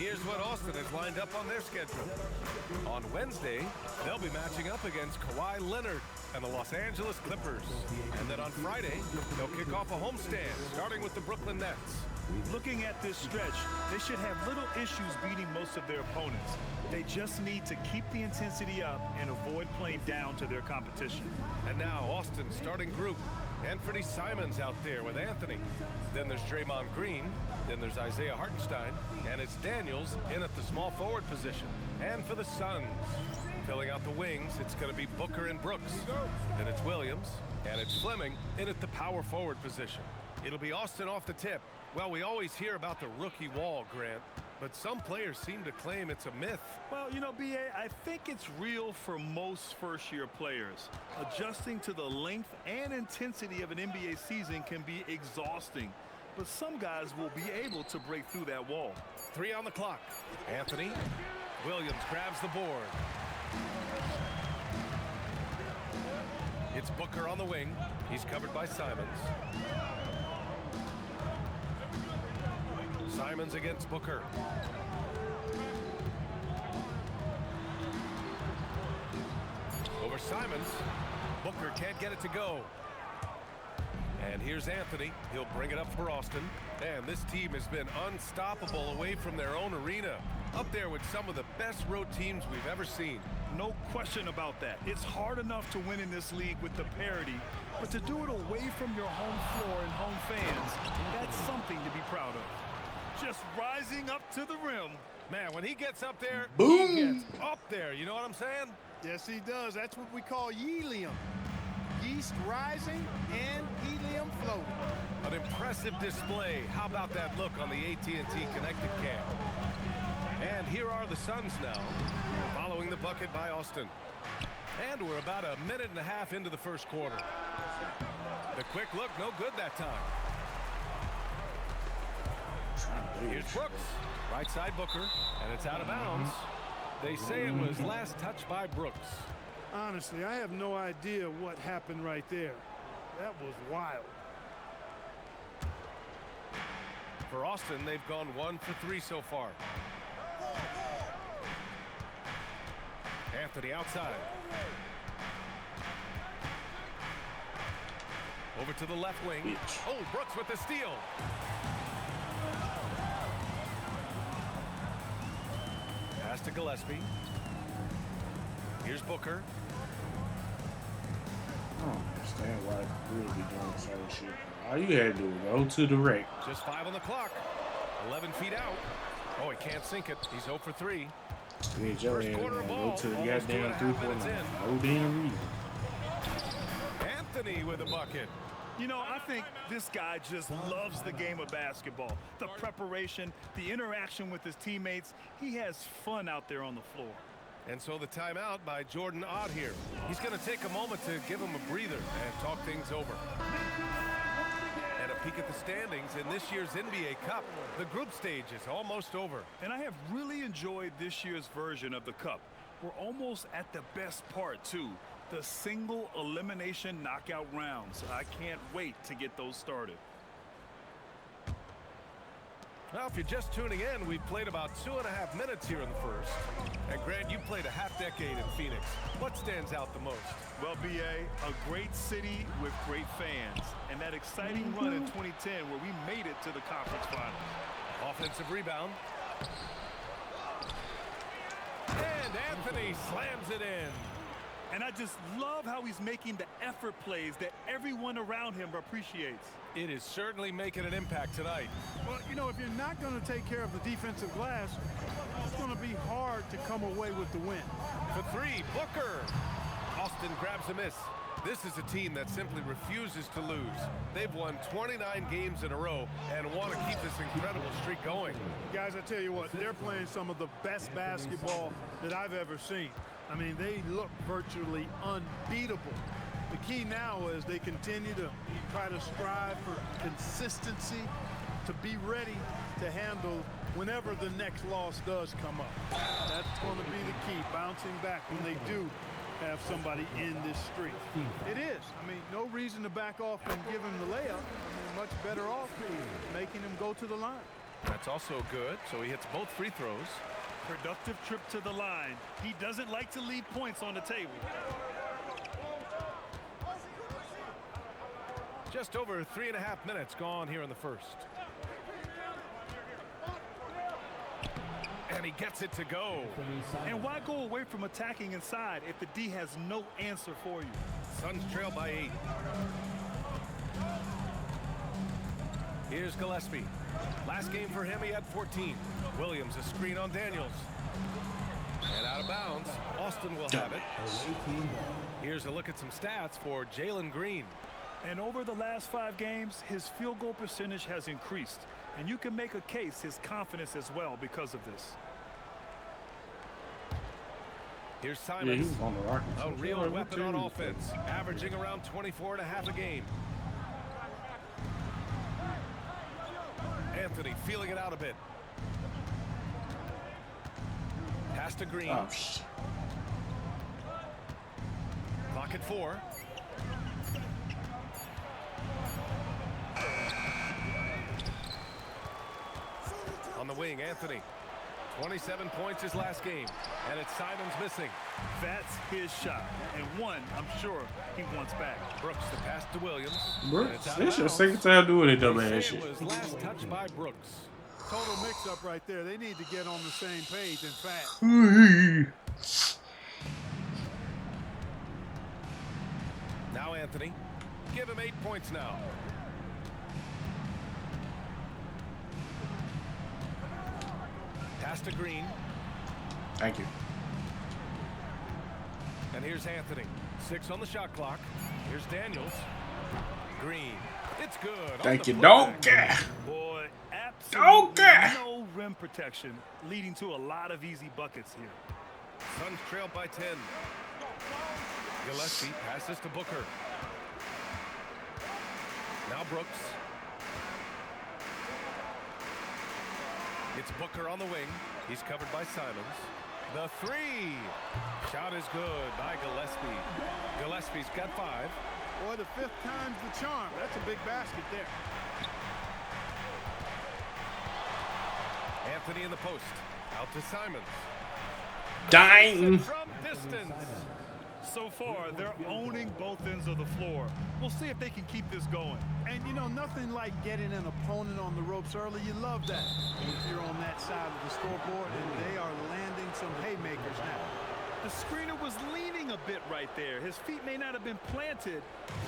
Here's what Austin has lined up on their schedule. On Wednesday, they'll be matching up against Kawhi Leonard and the Los Angeles Clippers. And then on Friday, they'll kick off a homestand, starting with the Brooklyn Nets. Looking at this stretch, they should have little issues beating most of their opponents. They just need to keep the intensity up and avoid playing down to their competition. And now Austin's starting group. Anthony Simons out there with Anthony. Then there's Draymond Green. Then there's Isaiah Hartenstein. And it's Daniels in at the small forward position. And for the Suns, filling out the wings, it's going to be Booker and Brooks. Then it's Williams. And it's Fleming in at the power forward position. It'll be Austin off the tip. Well, we always hear about the rookie wall, Grant, but some players seem to claim it's a myth. Well, you know, B.A., I think it's real for most first-year players. Adjusting to the length and intensity of an NBA season can be exhausting, but some guys will be able to break through that wall. 3 on the clock. Anthony. Williams grabs the board. It's Booker on the wing. He's covered by Simons. Simons against Booker. Over Simons. Booker can't get it to go. And here's Anthony. He'll bring it up for Austin. And this team has been unstoppable away from their own arena. Up there with some of the best road teams we've ever seen. No question about that. It's hard enough to win in this league with the parity, but to do it away from your home floor and home fans, that's something to be proud of. Just rising up to the rim. Man, when he gets up there, Boom. he gets up there. You know what I'm saying? Yes, he does. That's what we call helium. Yeast rising and helium floating. An impressive display. How about that look on the AT&T Connected Cam? And here are the Suns now, following the bucket by Austin. And we're about a minute and a half into the first quarter. The quick look, no good that time. Here's Brooks. Right side Booker, and it's out of bounds. They say it was last touched by Brooks. Honestly, I have no idea what happened right there. That was wild. For Austin, they've gone 1 for 3 so far. Anthony outside. Over to the left wing. Oh, Brooks with the steal. Pass to Gillespie. Here's Booker. I don't understand why we would be doing this other shit. All you had to do was go to the rack. Just 5 on the clock. 11 feet out. Oh, he can't sink it. He's 0 for 3. First quarter ball. Go to the goddamn 3-4 line. No damn reason. Anthony with a bucket. You know, I think this guy just loves the game of basketball. The preparation, the interaction with his teammates. He has fun out there on the floor. And so the timeout by Jordan Ott here. He's going to take a moment to give him a breather and talk things over. And a peek at the standings in this year's NBA Cup. The group stage is almost over. And I have really enjoyed this year's version of the Cup. We're almost at the best part, too. The single elimination knockout rounds. I can't wait to get those started. Well, if you're just tuning in, we've played about 2.5 minutes here in the first. And Grant, you played a half-decade in Phoenix. What stands out the most? Well, B.A., a great city with great fans. And that exciting run in 2010 where we made it to the conference finals. Offensive rebound. And Anthony slams it in. And I just love how he's making the effort plays that everyone around him appreciates. It is certainly making an impact tonight. Well, you know, if you're not going to take care of the defensive glass, it's going to be hard to come away with the win. For 3, Booker. Austin grabs a miss. This is a team that simply refuses to lose. They've won 29 games in a row and want to keep this incredible streak going. Guys, I tell you what, they're playing some of the best basketball that I've ever seen. I mean, they look virtually unbeatable. The key now is they continue to try to strive for consistency, to be ready to handle whenever the next loss does come up. That's going to be the key, bouncing back when they do have somebody in this streak. It is. I mean, no reason to back off and give him the layup. I mean, much better off making him go to the line. That's also good, so he hits both free throws. Productive trip to the line. He doesn't like to leave points on the table. Just over 3.5 minutes gone here in the first. And he gets it to go. And why go away from attacking inside if the D has no answer for you? Suns trail by 8. Here's Gillespie. Last game for him, he had 14. Williams, a screen on Daniels. And out of bounds. Austin will have it. Here's a look at some stats for Jalen Green. And over the last 5 games, his field goal percentage has increased. And you can make a case his confidence as well because of this. Here's Simons. Yeah, on the Rockets. A real weapon on offense, averaging around 24.5 a game. Anthony feeling it out a bit. Pass to Green. Oh, shit. Clock at 4. On the wing, Anthony. 27 points his last game, and it's Simons missing. That's his shot, and one I'm sure he wants back. Brooks the pass to Williams. Brooks, this your second time doing it, dumbass shit. It was last touched by Brooks. Total mix-up right there. They need to get on the same page, in fact. Now Anthony. Give him 8 points now. Pass to Green. Thank you. And here's Anthony. 6 on the shot clock. Here's Daniels. Green. It's good. Thank you, donkey. Boy, absolutely no rim protection, leading to a lot of easy buckets here. Suns trail by 10. Gillespie passes to Booker. Now Brooks. It's Booker on the wing. He's covered by Simons. The 3. Shot is good by Gillespie. Gillespie's got 5. Boy, the 5th time's the charm. That's a big basket there. Anthony in the post. Out to Simons. Dang. From distance. So far, they're owning both ends of the floor. We'll see if they can keep this going. And, you know, nothing like getting an opponent on the ropes early. You love that if you're on that side of the scoreboard, and they are landing some haymakers now. The screener was leaning a bit right there. His feet may not have been planted.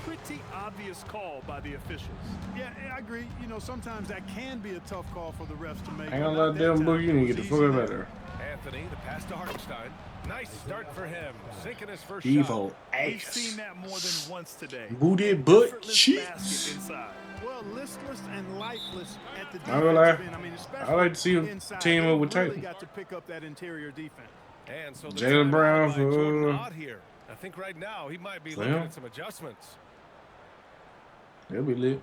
Pretty obvious call by the officials. Yeah, I agree. You know, sometimes that can be a tough call for the refs to make. I ain't gonna let them boogie and get the fuck out of there. Anthony, the pass to Hartenstein. Nice start for him. Sinking his first Evil shot. We've ass. seen that more than once today. Booty butt Effortless cheeks. basket inside. Well, listless and lifeless at the I gonna lie. defensive end. I mean, especially I like to see him inside. team up with They really Tatum. got to pick up that interior defense. And so Jaylen Brown by Jordan for Ott here. I think right now he might be for looking him. at some adjustments. They'll be lit.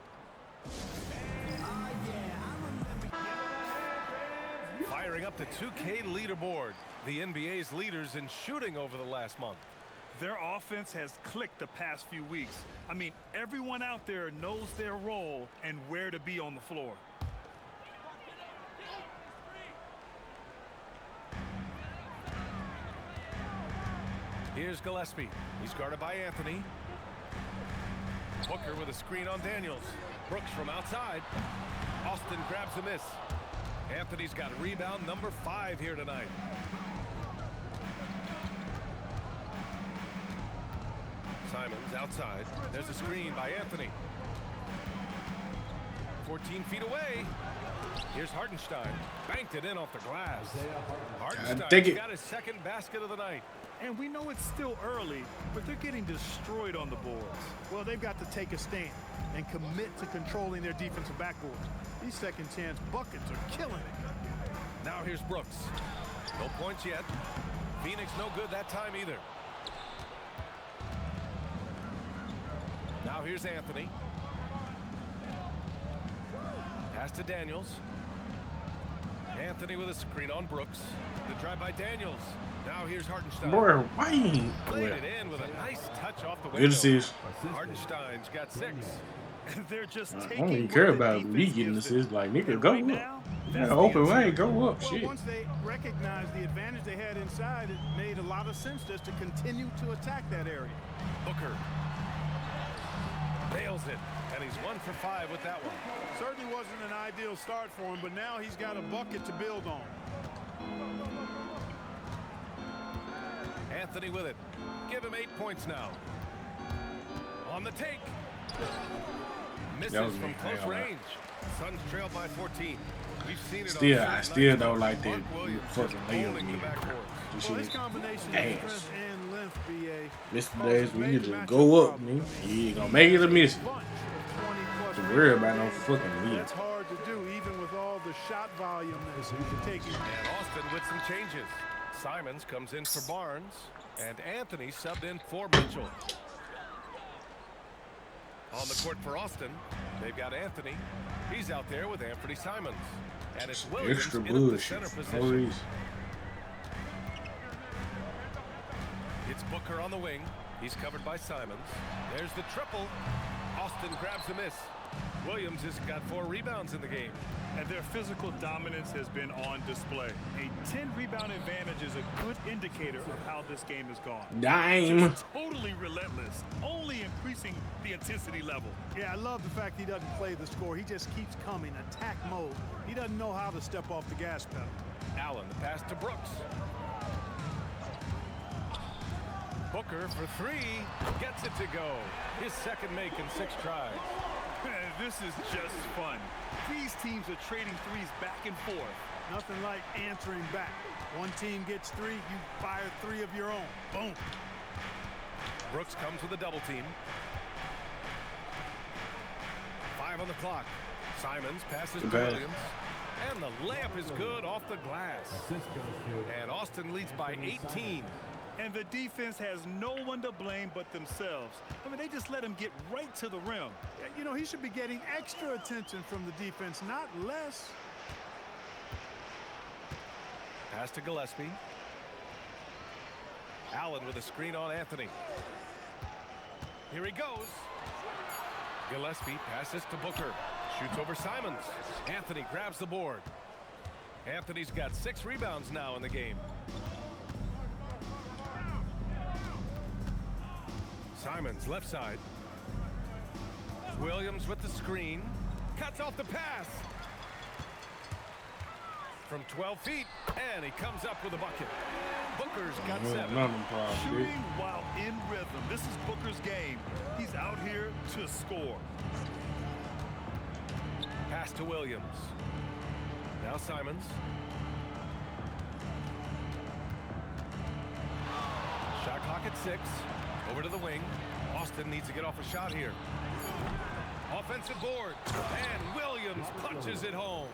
Firing up the 2K leaderboard. The NBA's leaders in shooting over the last month. Their offense has clicked the past few weeks. I mean, everyone out there knows their role and where to be on the floor. Here's Gillespie. He's guarded by Anthony. Booker with a screen on Daniels. Brooks from outside. Austin grabs the miss. Anthony's got rebound number 5 here tonight. Simons outside. There's a screen by Anthony. 14 feet away. Here's Hartenstein. Banked it in off the glass. Hartenstein's got his second basket of the night. And we know it's still early, but they're getting destroyed on the boards. Well, they've got to take a stand and commit to controlling their defensive backboard. These second chance buckets are killing it. Now here's Brooks. No points yet. Phoenix no good that time either. Now here's Anthony. Pass to Daniels. Anthony with a screen on Brooks. The drive by Daniels. Now here's Hartenstein. Boy, why ain't Played it in with a nice touch off the window. Good to see us. Hartenstein's got 6. They're just I taking don't even care about me getting assists. Like, nigga, go up. Yeah, open lane, go up. Well, Shit. once they recognized the advantage they had inside, it made a lot of sense just to continue to attack that area. Booker nails it, and he's 1 for 5 with that one. Certainly wasn't an ideal start for him, but now he's got a bucket to build on. Anthony with it. Give him 8 points now. On the take. Misses from close range. Suns trail by 14. We've seen it. Still, I still don't like that fucking layup. This shit is ass. And length, BA. This the days when you just go up, man. You ain't gonna make it or miss it. Don't worry about no fucking lead. That's hard to do, even with all the shot volume that's taking. And Austin with some changes. Simons comes in for Barnes, and Anthony subbed in for Mitchell. On the court for Austin, they've got Anthony. He's out there with Anthony Simons. And it's Williams Extra in at the bullshit. center No position. reason. It's Booker on the wing. He's covered by Simons. There's the triple. Austin grabs the miss. Williams has got 4 rebounds in the game. And their physical dominance has been on display. A 10-rebound advantage is a good indicator of how this game has gone. Dime. Just totally relentless, only increasing the intensity level. Yeah, I love the fact he doesn't play the score. He just keeps coming, attack mode. He doesn't know how to step off the gas pedal. Allen, the pass to Brooks. Booker for 3, gets it to go. His second make in 6 tries. This is just fun. These teams are trading threes back and forth. Nothing like answering back. One team gets 3, you fire 3 of your own. Boom. Brooks comes with a double team. 5 on the clock. Simons passes to Williams. And the layup is good off the glass. And Austin leads by 18. And the defense has no one to blame but themselves. I mean, they just let him get right to the rim. You know, he should be getting extra attention from the defense, not less. Pass to Gillespie. Allen with a screen on Anthony. Here he goes. Gillespie passes to Booker. Shoots over Simons. Anthony grabs the board. Anthony's got 6 rebounds now in the game. Simons left side. Williams with the screen. Cuts off the pass. From 12 feet. And he comes up with a bucket. Booker's got 7. Shooting while in rhythm. This is Booker's game. He's out here to score. Pass to Williams. Now Simons. Shot clock at 6. Over to the wing. Austin needs to get off a shot here. Offensive board. And Williams punches it home.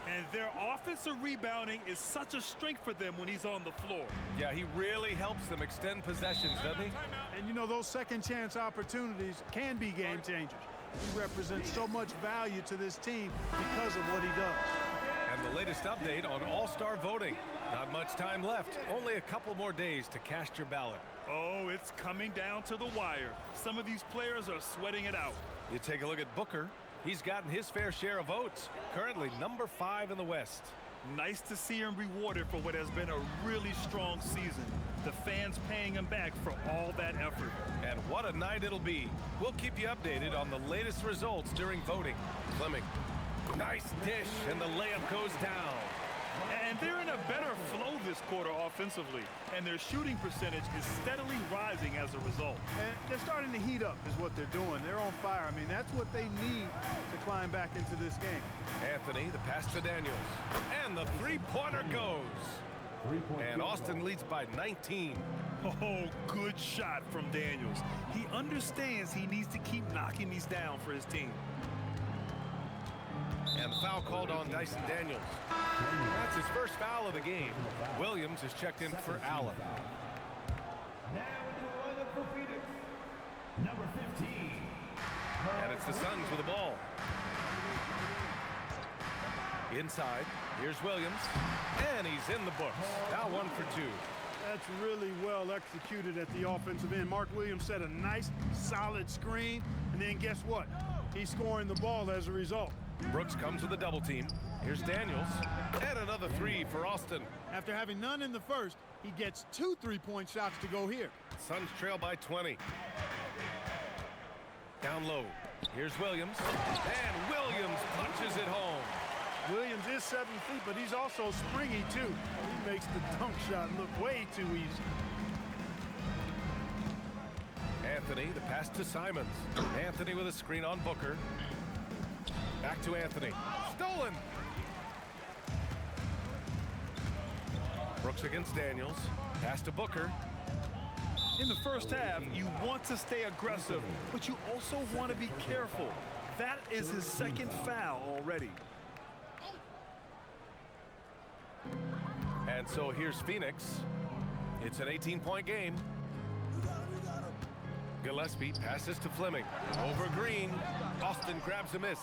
And their offensive rebounding is such a strength for them when he's on the floor. Yeah, he really helps them extend possessions, doesn't he? And you know, those second chance opportunities can be game changers. He represents so much value to this team because of what he does. And the latest update on All-Star voting. Not much time left. Only a couple more days to cast your ballot. Oh, it's coming down to the wire. Some of these players are sweating it out. You take a look at Booker. He's gotten his fair share of votes. Currently number 5 in the West. Nice to see him rewarded for what has been a really strong season. The fans paying him back for all that effort. And what a night it'll be. We'll keep you updated on the latest results during voting. Fleming. Nice dish, and the layup goes down. And they're in a better flow this quarter offensively. And their shooting percentage is steadily rising as a result. And they're starting to heat up is what they're doing. They're on fire. I mean, that's what they need to climb back into this game. Anthony, the pass to Daniels. And the three-pointer goes. And Austin leads by 19. Oh, good shot from Daniels. He understands he needs to keep knocking these down for his team. And the foul called on Dyson Daniels. That's his first foul of the game. Williams is checked in for Allen. Number 15. And it's the Suns with the ball. Inside, here's Williams. And he's in the books. Now 1 for 2. That's really well executed at the offensive end. Mark Williams set a nice, solid screen. And then guess what? He's scoring the ball as a result. Brooks comes with a double team. Here's Daniels. And another 3 for Austin. After having none in the first, he gets 2 3-point shots to go here. Suns trail by 20. Down low. Here's Williams. And Williams punches it home. Williams is 7 feet, but he's also springy, too. He makes the dunk shot look way too easy. Anthony, the pass to Simons. Anthony with a screen on Booker. Back to Anthony. Stolen. Brooks against Daniels. Pass to Booker. In the first half, you want to stay aggressive, but you also want to be careful. That is his second foul already. And so here's Phoenix. It's an 18-point game. Gillespie passes to Fleming. Over Green. Austin grabs a miss.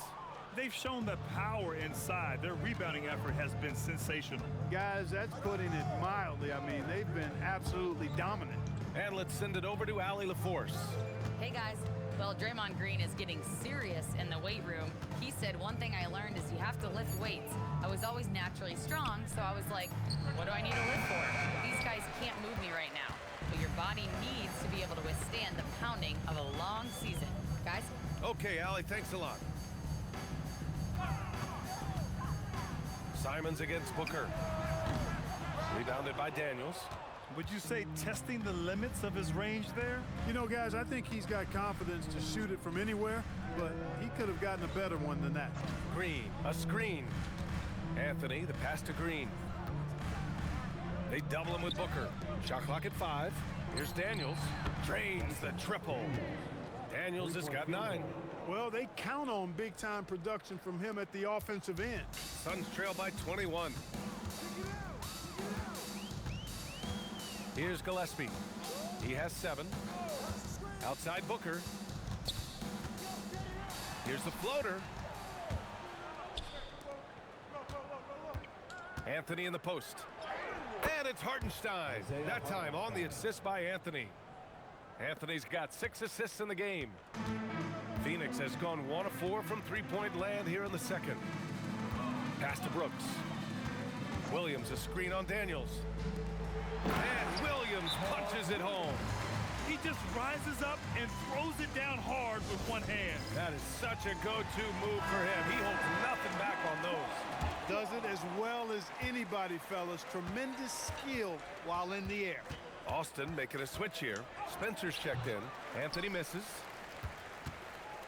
They've shown the power inside. Their rebounding effort has been sensational. Guys, that's putting it mildly. I mean, they've been absolutely dominant. And let's send it over to Allie LaForce. Hey, guys. Well, Draymond Green is getting serious in the weight room. He said, one thing I learned is you have to lift weights. I was always naturally strong, so I was like, what do I need to lift for? These guys can't move me right now. But your body needs to be able to withstand the pounding of a long season. Guys? Okay, Allie, thanks a lot. Simons against Booker. Rebounded by Daniels. Would you say testing the limits of his range there? You know, guys, I think he's got confidence to shoot it from anywhere, but he could have gotten a better one than that. Green, a screen. Anthony, the pass to Green. They double him with Booker. Shot clock at 5. Here's Daniels. Drains the triple. Daniels has got 9. Well, they count on big-time production from him at the offensive end. Suns trail by 21. Here's Gillespie. He has 7. Outside Booker. Here's the floater. Anthony in the post. And it's Hartenstein. That time on the assist by Anthony. Anthony's got 6 assists in the game. Phoenix has gone 1 of 4 from three-point land here in the second. Pass to Brooks. Williams, a screen on Daniels. And Williams punches it home. He just rises up and throws it down hard with one hand. That is such a go-to move for him. He holds nothing back on those. Does it as well as anybody, fellas. Tremendous skill while in the air. Austin making a switch here. Spencer's checked in. Anthony misses.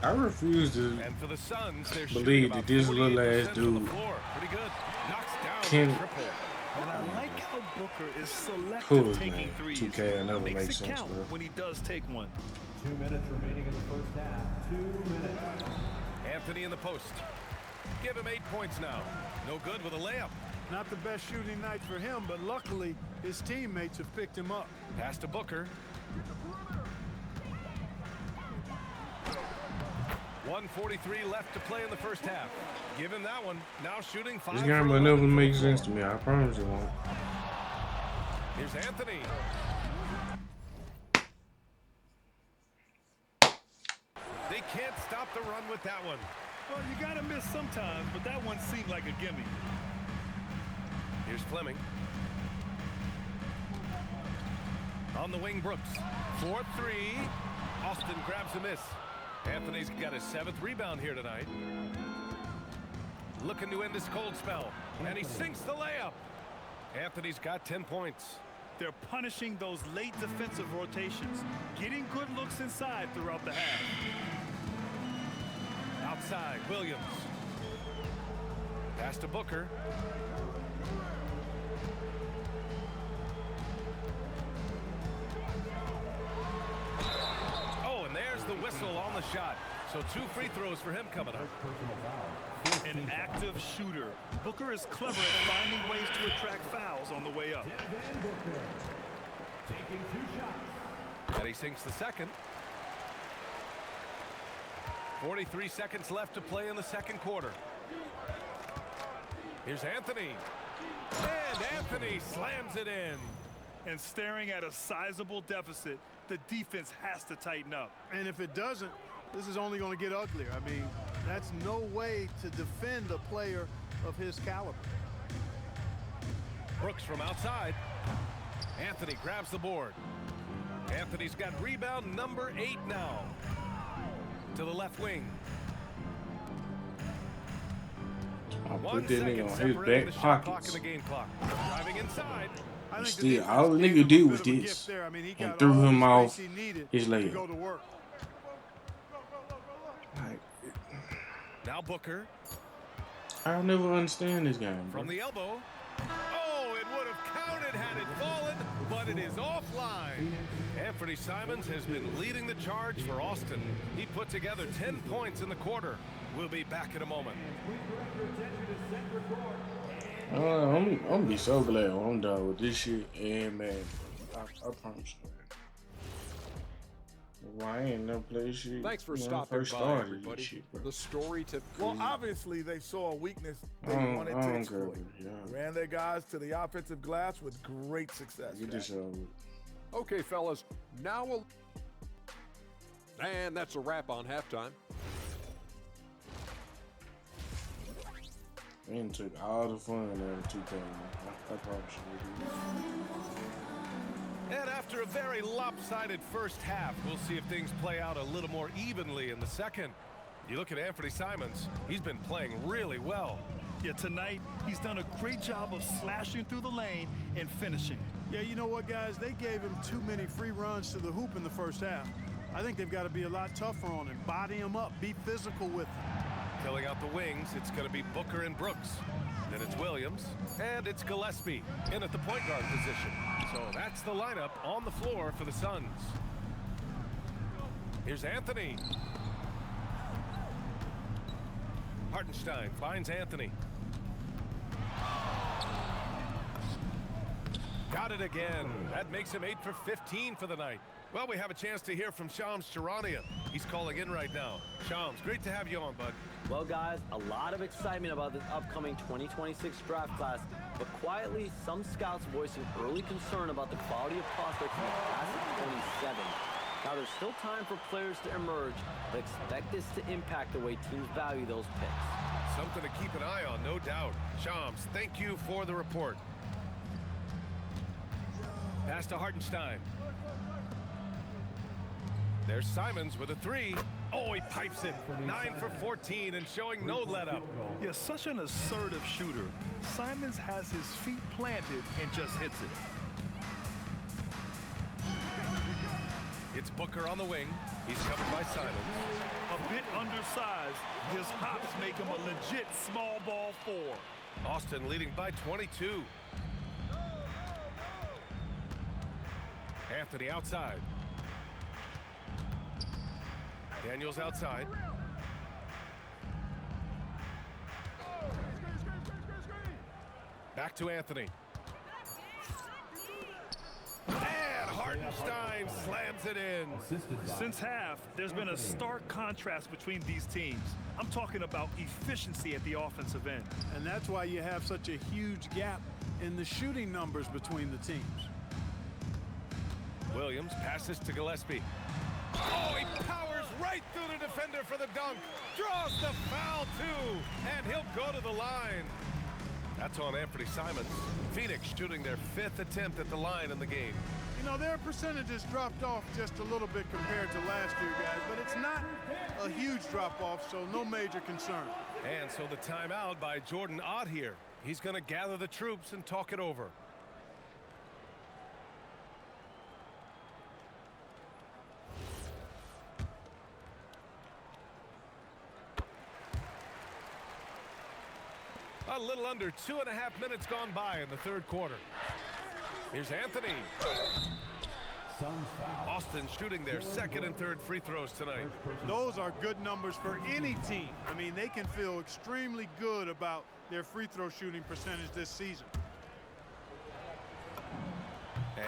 I refuse to And for the Suns, they're believe that this little ass on the dude floor. Pretty good. Knocks down can. the triple. And I like how Booker is selective Cool, taking man. threes. 2K, I never Makes make it sense, count bro. when he does take one. 2 minutes remaining in the first half. 2 minutes. Anthony in the post. Give him 8 points now. No good with a layup. Not the best shooting night for him, but luckily his teammates have picked him up. Pass to Booker. 1:43 left to play in the first half. Give him that one. Now shooting 5. This game will never make sense to me. I promise it won't. Here's Anthony. They can't stop the run with that one. Well, you got to miss sometimes, but that one seemed like a gimme. Here's Fleming. On the wing, Brooks. 4-3. Austin grabs a miss. Anthony's got his 7th rebound here tonight. Looking to end this cold spell. And he sinks the layup. Anthony's got 10 points. They're punishing those late defensive rotations, getting good looks inside throughout the half. Outside, Williams. Pass to Booker. Oh, and there's the whistle on the shot. So 2 free throws for him coming up. An active shooter. Booker is clever at finding ways to attract fouls on the way up. Taking 2 shots. And he sinks the second. 43 seconds left to play in the second quarter. Here's Anthony. And Anthony slams it in. And staring at a sizable deficit, the defense has to tighten up. And if it doesn't, this is only going to get uglier. I mean, that's no way to defend a player of his caliber. Brooks from outside. Anthony grabs the board. Anthony's got rebound number 8 now. To the left wing. I'll 1 put that second nigga on his separating back the shot clock pockets. and the game clock. Driving inside. I think the Still, defense all the gave nigga him did a was bit of a this gift there. I mean, he and got threw all him the off space he needed his to layup. go to work. Like, Now Booker. I'll never understand this game, bro. From the elbow. Oh, it would have counted had it fallen, but it is offline. Anthony Simons has been leading the charge for Austin. He put together 10 points in the quarter. We'll be back in a moment. I'm gonna be so glad when I'm done with this shit and man, I promise you. Well, I ain't never played shit. Thanks for when I stopping first by, started everybody. this shit, bro. The story to Well, obviously they saw a weakness they I wanted don't to care, exploit. yeah. Ran their guys to the offensive glass with great success. Get this over with. Okay, fellas. Now And that's a wrap on halftime. And took all the fun out of 2K. I probably should have. And after a very lopsided first half, we'll see if things play out a little more evenly in the second. You look at Anthony Simons, he's been playing really well. Yeah, tonight, he's done a great job of slashing through the lane and finishing. Yeah, you know what, guys? They gave him too many free runs to the hoop in the first half. I think they've got to be a lot tougher on him. Body him up. Be physical with him. Filling out the wings, it's going to be Booker and Brooks. Then it's Williams, and it's Gillespie in at the point guard position. So that's the lineup on the floor for the Suns. Here's Anthony. Hartenstein finds Anthony. Got it again. That makes him 8 for 15 for the night. Well, we have a chance to hear from Shams Charania. He's calling in right now. Shams, great to have you on, bud. Well, guys, a lot of excitement about this upcoming 2026 draft class, but quietly, some scouts voicing early concern about the quality of prospects in the class of 27. Now, there's still time for players to emerge, but expect this to impact the way teams value those picks. Something to keep an eye on, no doubt. Shams, thank you for the report. Pass to Hartenstein. There's Simons with a three. Oh, he pipes it. 9 for 14 and showing no let-up. Yeah, such an assertive shooter. Simons has his feet planted and just hits it. It's Booker on the wing. He's covered by Simons. A bit undersized. His hops make him a legit small ball 4. Austin leading by 22. Anthony outside. Daniels outside. Back to Anthony. And Hartenstein slams it in. Since half, there's been a stark contrast between these teams. I'm talking about efficiency at the offensive end. And that's why you have such a huge gap in the shooting numbers between the teams. Williams passes to Gillespie. Oh, he powers right through the defender for the dunk. Draws the foul, too. And he'll go to the line. That's on Anthony Simons. Phoenix shooting their 5th attempt at the line in the game. You know, their percentages dropped off just a little bit compared to last year, guys, but it's not a huge drop-off, so no major concern. And so the timeout by Jordan Ott here. He's going to gather the troops and talk it over. A little under 2.5 minutes gone by in the third quarter. Here's Anthony. Austin shooting their 2nd and 3rd free throws tonight. Those are good numbers for any team. I mean, they can feel extremely good about their free throw shooting percentage this season.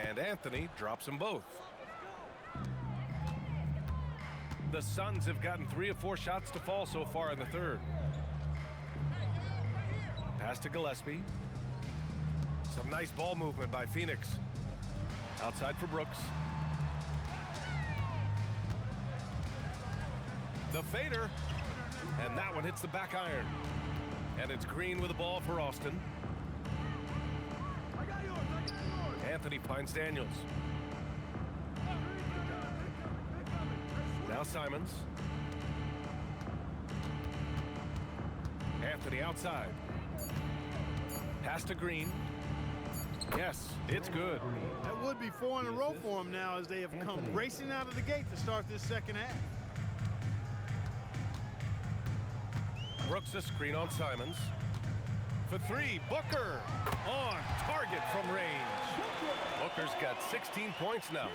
And Anthony drops them both. The Suns have gotten 3 of 4 shots to fall so far in the third. Pass to Gillespie. Some nice ball movement by Phoenix. Outside for Brooks. The fader. And that one hits the back iron. And it's Green with the ball for Austin. Anthony finds Daniels. Now Simons. Anthony outside. Pass to Green. Yes, it's good. That would be 4 in a row for him now as they have come racing out of the gate to start this second half. Brooks a screen on Simons. For 3, Booker on target from range. Booker's got 16 points now.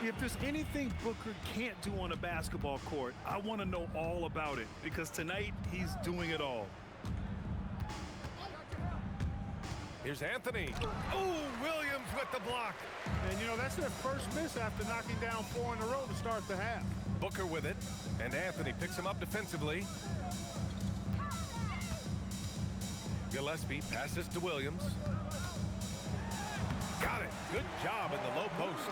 If there's anything Booker can't do on a basketball court, I want to know all about it, because tonight he's doing it all. Here's Anthony. Oh, Williams with the block. And, you know, that's their first miss after knocking down 4 in a row to start the half. Booker with it, and Anthony picks him up defensively. Gillespie passes to Williams. Got it. Good job in the low post.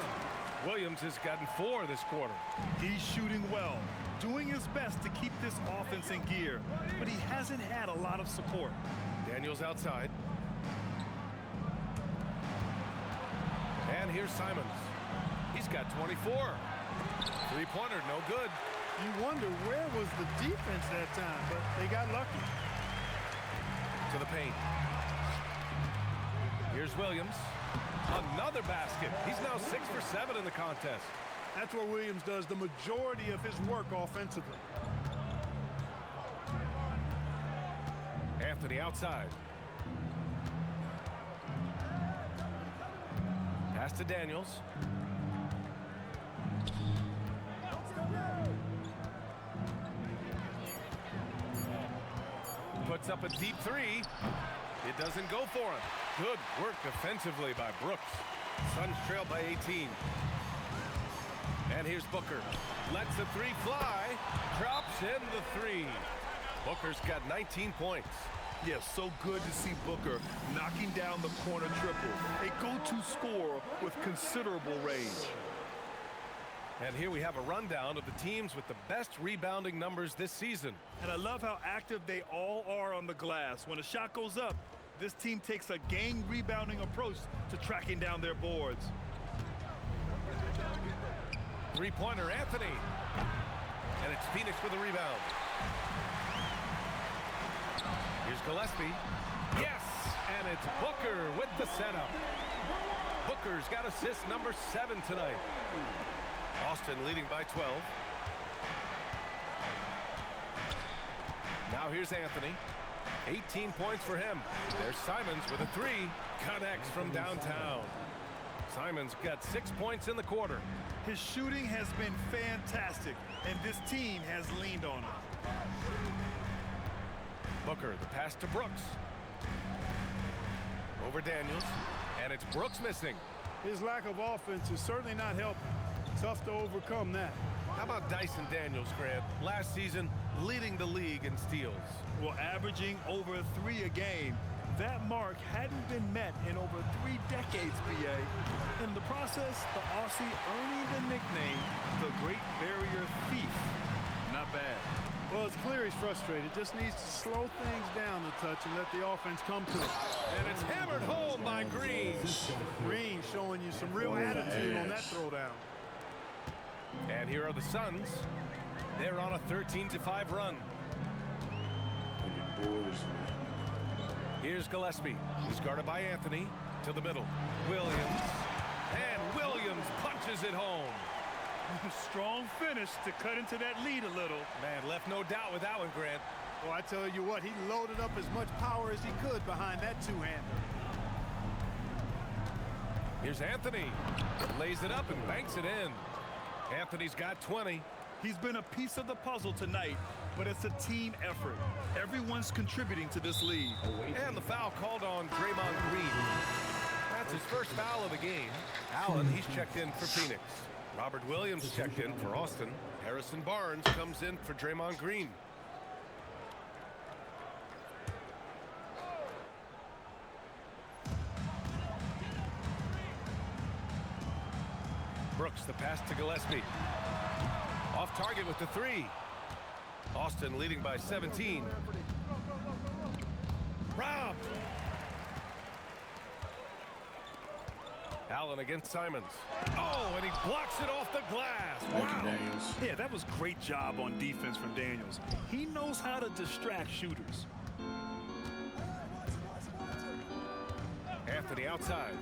Williams has gotten 4 this quarter. He's shooting well, doing his best to keep this offense in gear, but he hasn't had a lot of support. Daniels outside. And here's Simons. He's got 24. Three-pointer, no good. You wonder where was the defense that time, but they got lucky. To the paint. Here's Williams. Another basket. He's now 6 for 7 in the contest. That's where Williams does the majority of his work offensively. Anthony outside. Pass to Daniels. Puts up a deep 3. It doesn't go for him. Good work defensively by Brooks. Suns trail by 18. And here's Booker. Lets the 3 fly. Drops in the 3. Booker's got 19 points. Yes, so good to see Booker knocking down the corner triple. A go-to scorer with considerable range. And here we have a rundown of the teams with the best rebounding numbers this season. And I love how active they all are on the glass. When a shot goes up, this team takes a game rebounding approach to tracking down their boards. Three-pointer, Anthony. And it's Phoenix with a rebound. Here's Gillespie. Yes! And it's Booker with the setup. Booker's got assist number 7 tonight. Austin leading by 12. Now here's Anthony. 18 points for him. There's Simons with a 3. Connects from downtown. Simons got 6 points in the quarter. His shooting has been fantastic, and this team has leaned on him. Booker, the pass to Brooks. Over Daniels, and it's Brooks missing. His lack of offense is certainly not helping. Tough to overcome that. How about Dyson Daniels, Grant? Last season, leading the league in steals. Well, averaging over 3 a game. That mark hadn't been met in over 3 decades, BA. In the process, the Aussie earning the nickname, the Great Barrier Thief. Not bad. Well, it's clear he's frustrated. Just needs to slow things down a touch and let the offense come to him. And it's hammered home by Green. Green showing you some real attitude on that throwdown. And here are the Suns. They're on a 13-5 run. Here's Gillespie. He's guarded by Anthony. To the middle. Williams. And Williams punches it home. Strong finish to cut into that lead a little. Man, left no doubt with that one, Grant. Well, I tell you what, he loaded up as much power as he could behind that two-hander. Here's Anthony. Lays it up and banks it in. Anthony's got 20. He's been a piece of the puzzle tonight, but it's a team effort. Everyone's contributing to this lead. And the foul called on Draymond Green. That's his first foul of the game. Allen, he's checked in for Phoenix. Robert Williams checked in for Austin. Harrison Barnes comes in for Draymond Green. Brooks, the pass to Gillespie. Off target with the 3. Austin leading by 17. Robbed. Allen against Simons. Oh, and he blocks it off the glass. Wow. Yeah, that was great job on defense from Daniels. He knows how to distract shooters. Anthony outside.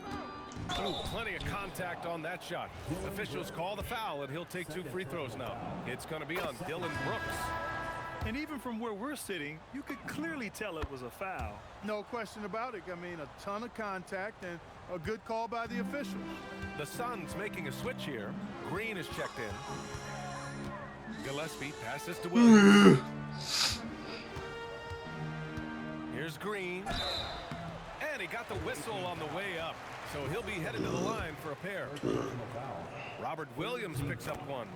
Ooh, plenty of contact on that shot. Officials call the foul, and he'll take 2 free throws now. It's going to be on Dillon Brooks. And even from where we're sitting, you could clearly tell it was a foul. No question about it. I mean, a ton of contact and a good call by the officials. The Suns making a switch here. Green is checked in. Gillespie passes to Williams. Here's Green. And he got the whistle on the way up. So he'll be headed to the line for a pair. Robert Williams picks up 1.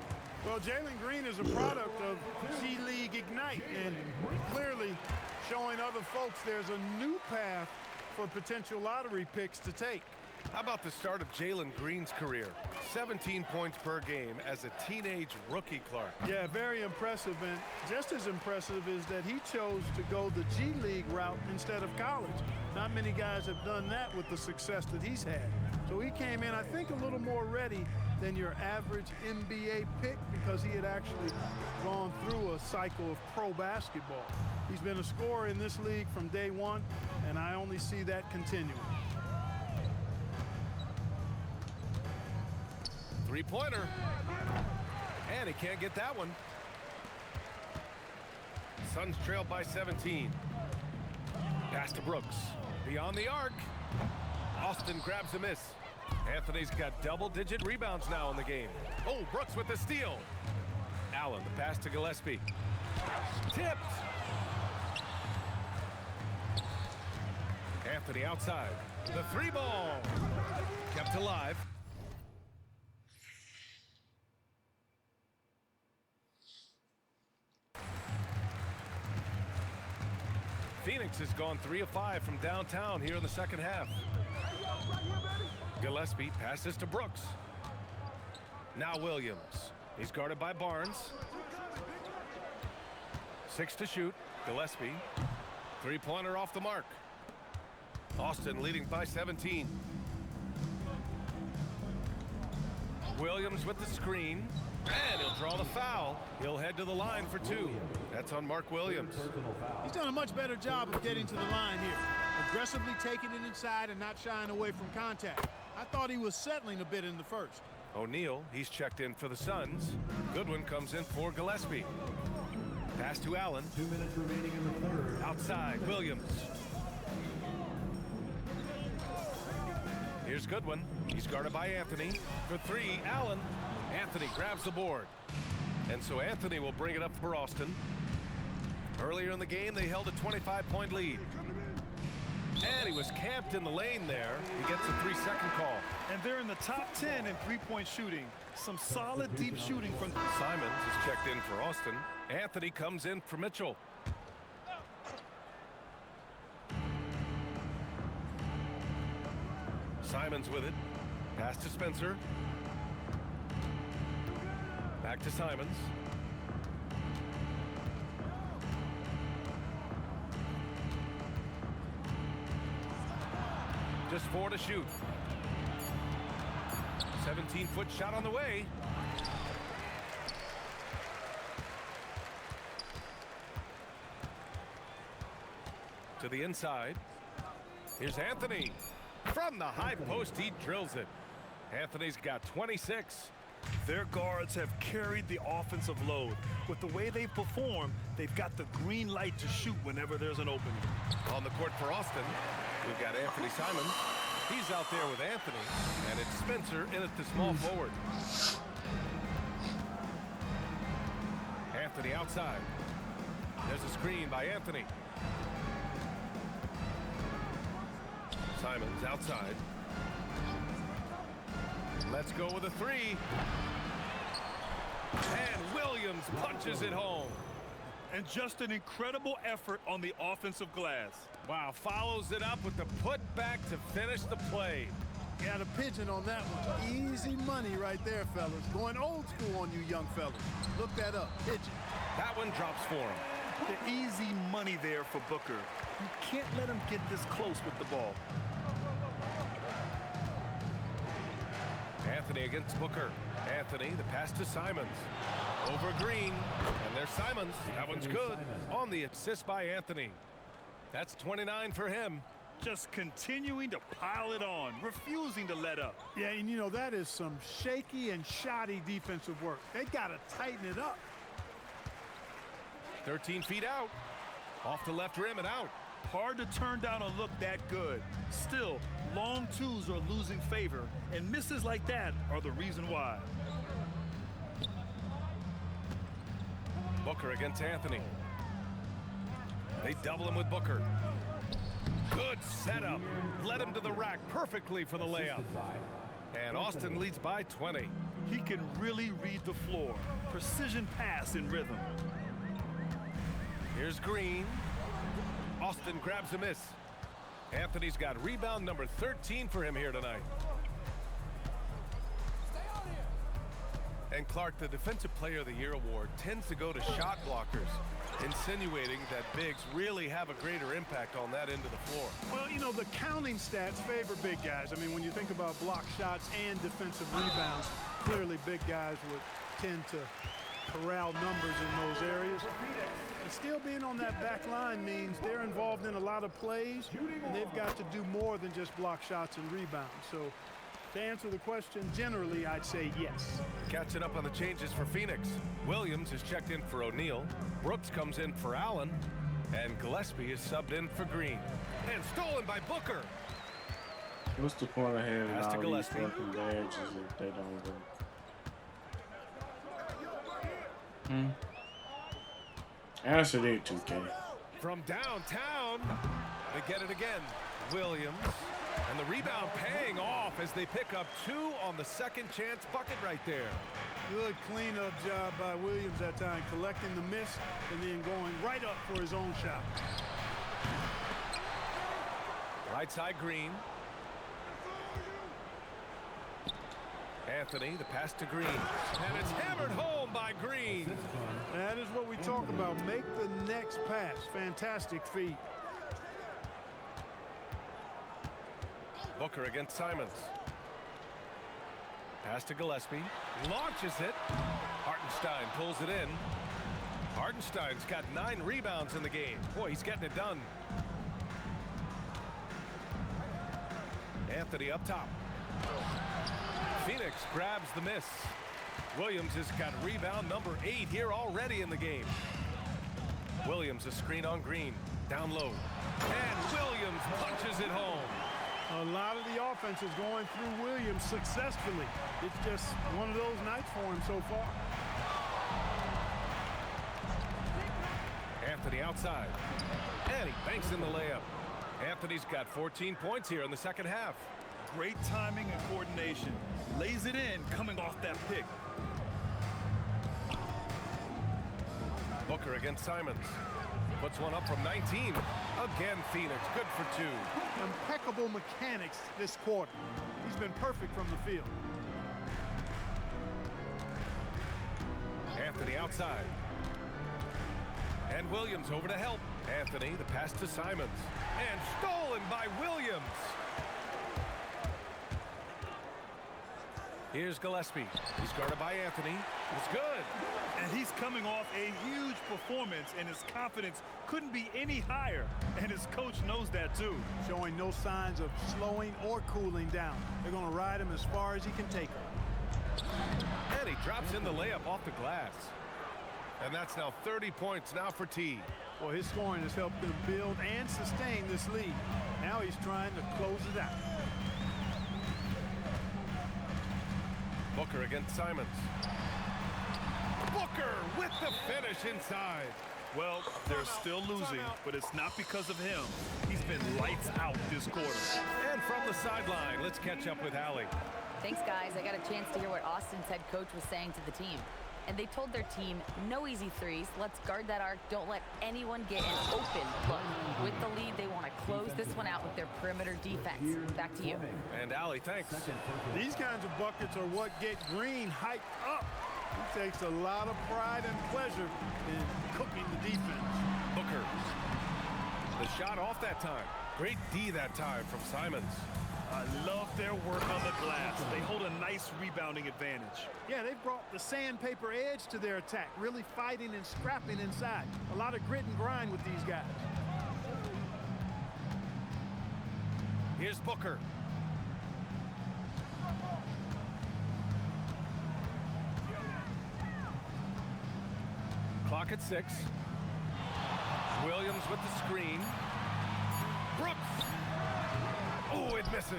Well, Jalen Green is a product of G League Ignite, and clearly showing other folks there's a new path for potential lottery picks to take. How about the start of Jalen Green's career? 17 points per game as a teenage rookie, Clark. Yeah, very impressive. And just as impressive is that he chose to go the G League route instead of college. Not many guys have done that with the success that he's had. So he came in, I think, a little more ready than your average NBA pick because he had actually gone through a cycle of pro basketball. He's been a scorer in this league from day one, and I only see that continuing. Three-pointer. And he can't get that one. Suns trailed by 17. Pass to Brooks. Beyond the arc. Austin grabs a miss. Anthony's got double-digit rebounds now in the game. Oh, Brooks with the steal. Allen, the pass to Gillespie. Tipped. Anthony outside. The three ball. Kept alive. Phoenix has gone 3 of 5 from downtown here in the second half. Gillespie passes to Brooks. Now Williams. He's guarded by Barnes. 6 to shoot. Gillespie. Three-pointer off the mark. Austin leading by 17. Williams with the screen. And he'll draw the foul. He'll head to the line for 2. That's on Mark Williams. He's done a much better job of getting to the line here. Aggressively taking it inside and not shying away from contact. I thought he was settling a bit in the first. O'Neal, he's checked in for the Suns. Goodwin comes in for Gillespie. Pass to Allen. 2 minutes remaining in the third. Outside, Williams. Here's Goodwin. He's guarded by Anthony. For 3, Allen. Anthony grabs the board. And so Anthony will bring it up for Austin. Earlier in the game, they held a 25-point lead. And he was camped in the lane there. He gets a 3-second call. And they're in the top 10 in three-point shooting. Some solid deep shooting from Simons is checked in for Austin. Anthony comes in for Mitchell. Simons with it. Pass to Spencer. Back to Simons. Just 4 to shoot. 17-foot shot on the way. To the inside. Here's Anthony. From the high post, he drills it. Anthony's got 26. Their guards have carried the offensive load. With the way they perform, they've got the green light to shoot whenever there's an opening. On the court for Austin, we've got Anthony Simons. He's out there with Anthony, and it's Spencer in at the small forward. Anthony outside. There's a screen by Anthony. Simons outside. Let's go with a 3. And Williams punches it home. And just an incredible effort on the offensive glass. Wow, follows it up with the putback to finish the play. Got a pigeon on that one. Easy money right there, fellas. Going old school on you young fellas. Look that up. Pigeon. That one drops for him. The easy money there for Booker. You can't let him get this close with the ball. Anthony against Booker. Anthony, the pass to Simons. Over Green. And there's Simons. That one's good. On the assist by Anthony. That's 29 for him. Just continuing to pile it on, refusing to let up. Yeah, and you know, that is some shaky and shoddy defensive work. They got to tighten it up. 13 feet out. Off the left rim and out. Hard to turn down a look that good. Still, long twos are losing favor, and misses like that are the reason why. Booker against Anthony. They double him with Booker. Good setup. Led him to the rack perfectly for the layup. And Austin leads by 20. He can really read the floor. Precision pass in rhythm. Here's Green. Austin grabs a miss. Anthony's got rebound number 13 for him here tonight. And Clark, the Defensive Player of the Year award tends to go to shot blockers, insinuating that bigs really have a greater impact on that end of the floor. Well, you know, the counting stats favor big guys. I mean, when you think about block shots and defensive rebounds, clearly big guys would tend to corral numbers in those areas. And still being on that back line means they're involved in a lot of plays, and they've got to do more than just block shots and rebounds. So to answer the question, generally, I'd say yes. Catching up on the changes for Phoenix. Williams is checked in for O'Neal. Brooks comes in for Allen. And Gillespie is subbed in for Green. And stolen by Booker. What's the point of having Pass to all these Gillespie. fucking badges if they don't work? Answer it, 2K. From downtown, they get it again. Williams. And the rebound paying off as they pick up 2 on the second chance bucket right there. Good cleanup job by Williams that time, collecting the miss and then going right up for his own shot. Right side Green. Anthony, the pass to Green. And it's hammered home by Green. That is what we talk about. Make the next pass. Fantastic feed. Booker against Simons. Pass to Gillespie. Launches it. Hartenstein pulls it in. Hartenstein's got 9 rebounds in the game. Boy, he's getting it done. Anthony up top. Phoenix grabs the miss. Williams has got rebound number 8 here already in the game. Williams a screen on Green. Down low. And Williams punches it home. A lot of the offense is going through Williams successfully. It's just one of those nights for him so far. Anthony outside. And he banks in the layup. Anthony's got 14 points here in the second half. Great timing and coordination. Lays it in coming off that pick. Booker against Simons. Puts one up from 19. Again, Phoenix. Good for 2. Impeccable mechanics this quarter. He's been perfect from the field. Anthony outside. And Williams over to help. Anthony, the pass to Simons. And stolen by Williams. Here's Gillespie. He's guarded by Anthony. It's good. And he's coming off a huge performance, and his confidence couldn't be any higher. And his coach knows that too. Showing no signs of slowing or cooling down. They're going to ride him as far as he can take him. And he drops in the layup off the glass. And that's now 30 points now for T. Well, his scoring has helped them build and sustain this lead. Now he's trying to close it out. Booker against Simons. Booker with the finish inside. Well, they're still losing, but it's not because of him. He's been lights out this quarter. And from the sideline, let's catch up with Allie. Thanks, guys. I got a chance to hear what Austin's head coach was saying to the team. And they told their team, no easy threes. Let's guard that arc. Don't let anyone get an open look. With the lead, they want to close this one out with their perimeter defense. Back to you. And Allie, thanks. These kinds of buckets are what get Green hyped up. He takes a lot of pride and pleasure in cooking the defense. Booker. The shot off that time. Great D that time from Simons. I love their work on the glass. They hold a nice rebounding advantage. Yeah, they've brought the sandpaper edge to their attack, really fighting and scrapping inside. A lot of grit and grind with these guys. Here's Booker. Clock at 6. Williams with the screen. Brooks. Oh, it misses.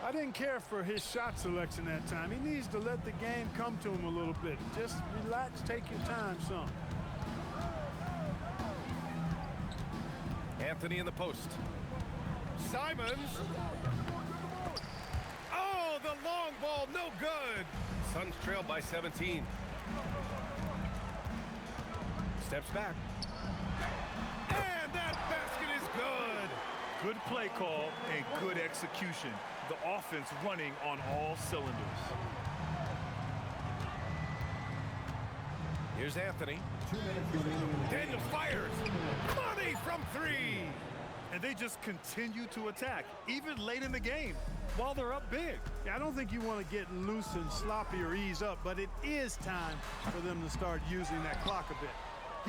I didn't care for his shot selection that time. He needs to let the game come to him a little bit. Just relax, take your time some. Anthony in the post. Simons. Oh, the long ball, no good. Suns trailed by 17. Steps back. And that basket is good. Good play call and good execution. The offense running on all cylinders. Here's Anthony. Daniel fires. Money from three. And they just continue to attack, even late in the game, while they're up big. Yeah, I don't think you want to get loose and sloppy or ease up, but it is time for them to start using that clock a bit.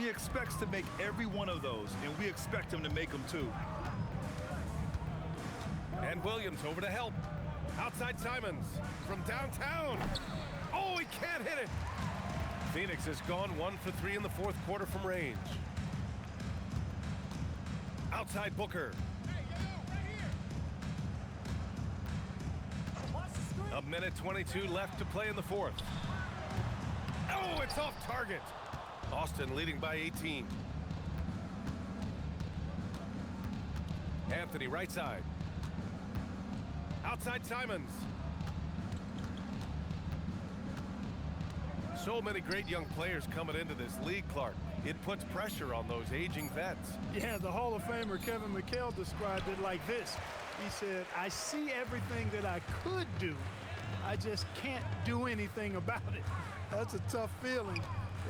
He expects to make every one of those, and we expect him to make them too. And Williams over to help. Outside Simons from downtown. Oh, he can't hit it. Phoenix has gone 1 for 3 in the fourth quarter from range. Outside Booker. A minute 22 left to play in the fourth. Oh, it's off target. Austin leading by 18. Anthony right side. Outside Simons. So many great young players coming into this league, Clark. It puts pressure on those aging vets. Yeah, the Hall of Famer Kevin McHale described it like this. He said, I see everything that I could do. I just can't do anything about it. That's a tough feeling.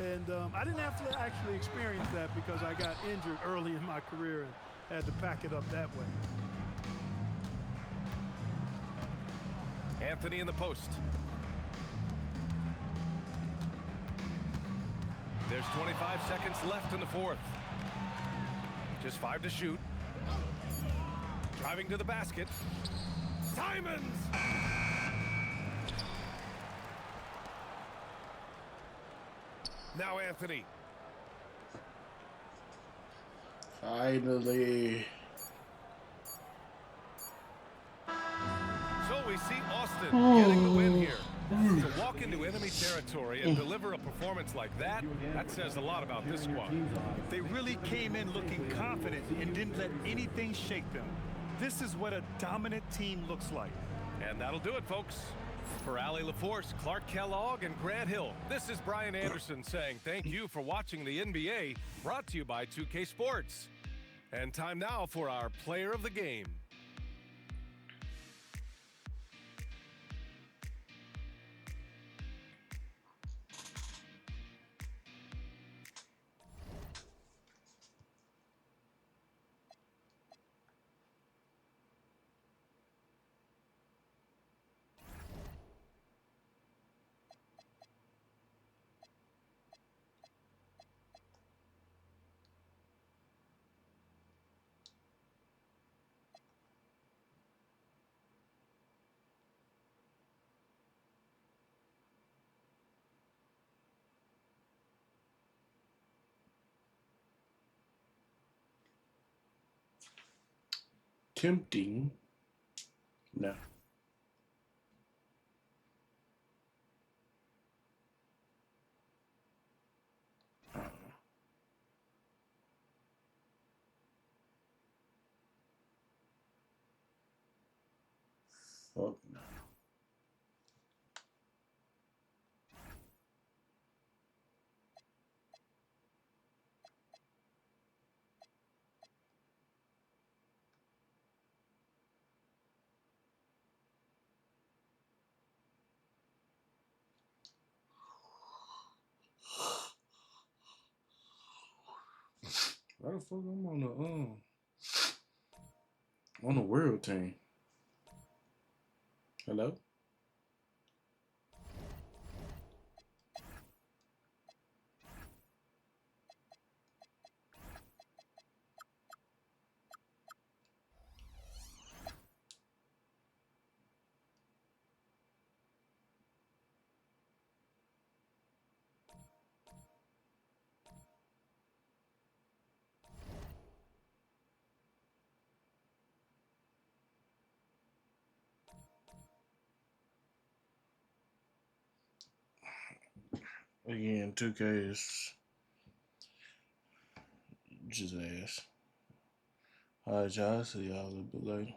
And I didn't have to actually experience that because I got injured early in my career and had to pack it up that way. Anthony in the post. There's 25 seconds left in the fourth. Just 5 to shoot. Driving to the basket. Simons! Now Anthony. Finally. So we see Austin getting the win here. To walk into enemy territory and deliver a performance like that, that says a lot about this squad. They really came in looking confident and didn't let anything shake them. This is what a dominant team looks like. And that'll do it, folks. For Allie LaForce, Clark Kellogg, and Grant Hill, this is Brian Anderson saying thank you for watching the NBA, brought to you by 2K Sports. And time now for our player of the game. Tempting. No. Fuck no. Why the fuck I'm on the world team? Hello? Again, 2K is just ass. Alright, y'all. See y'all a little bit later.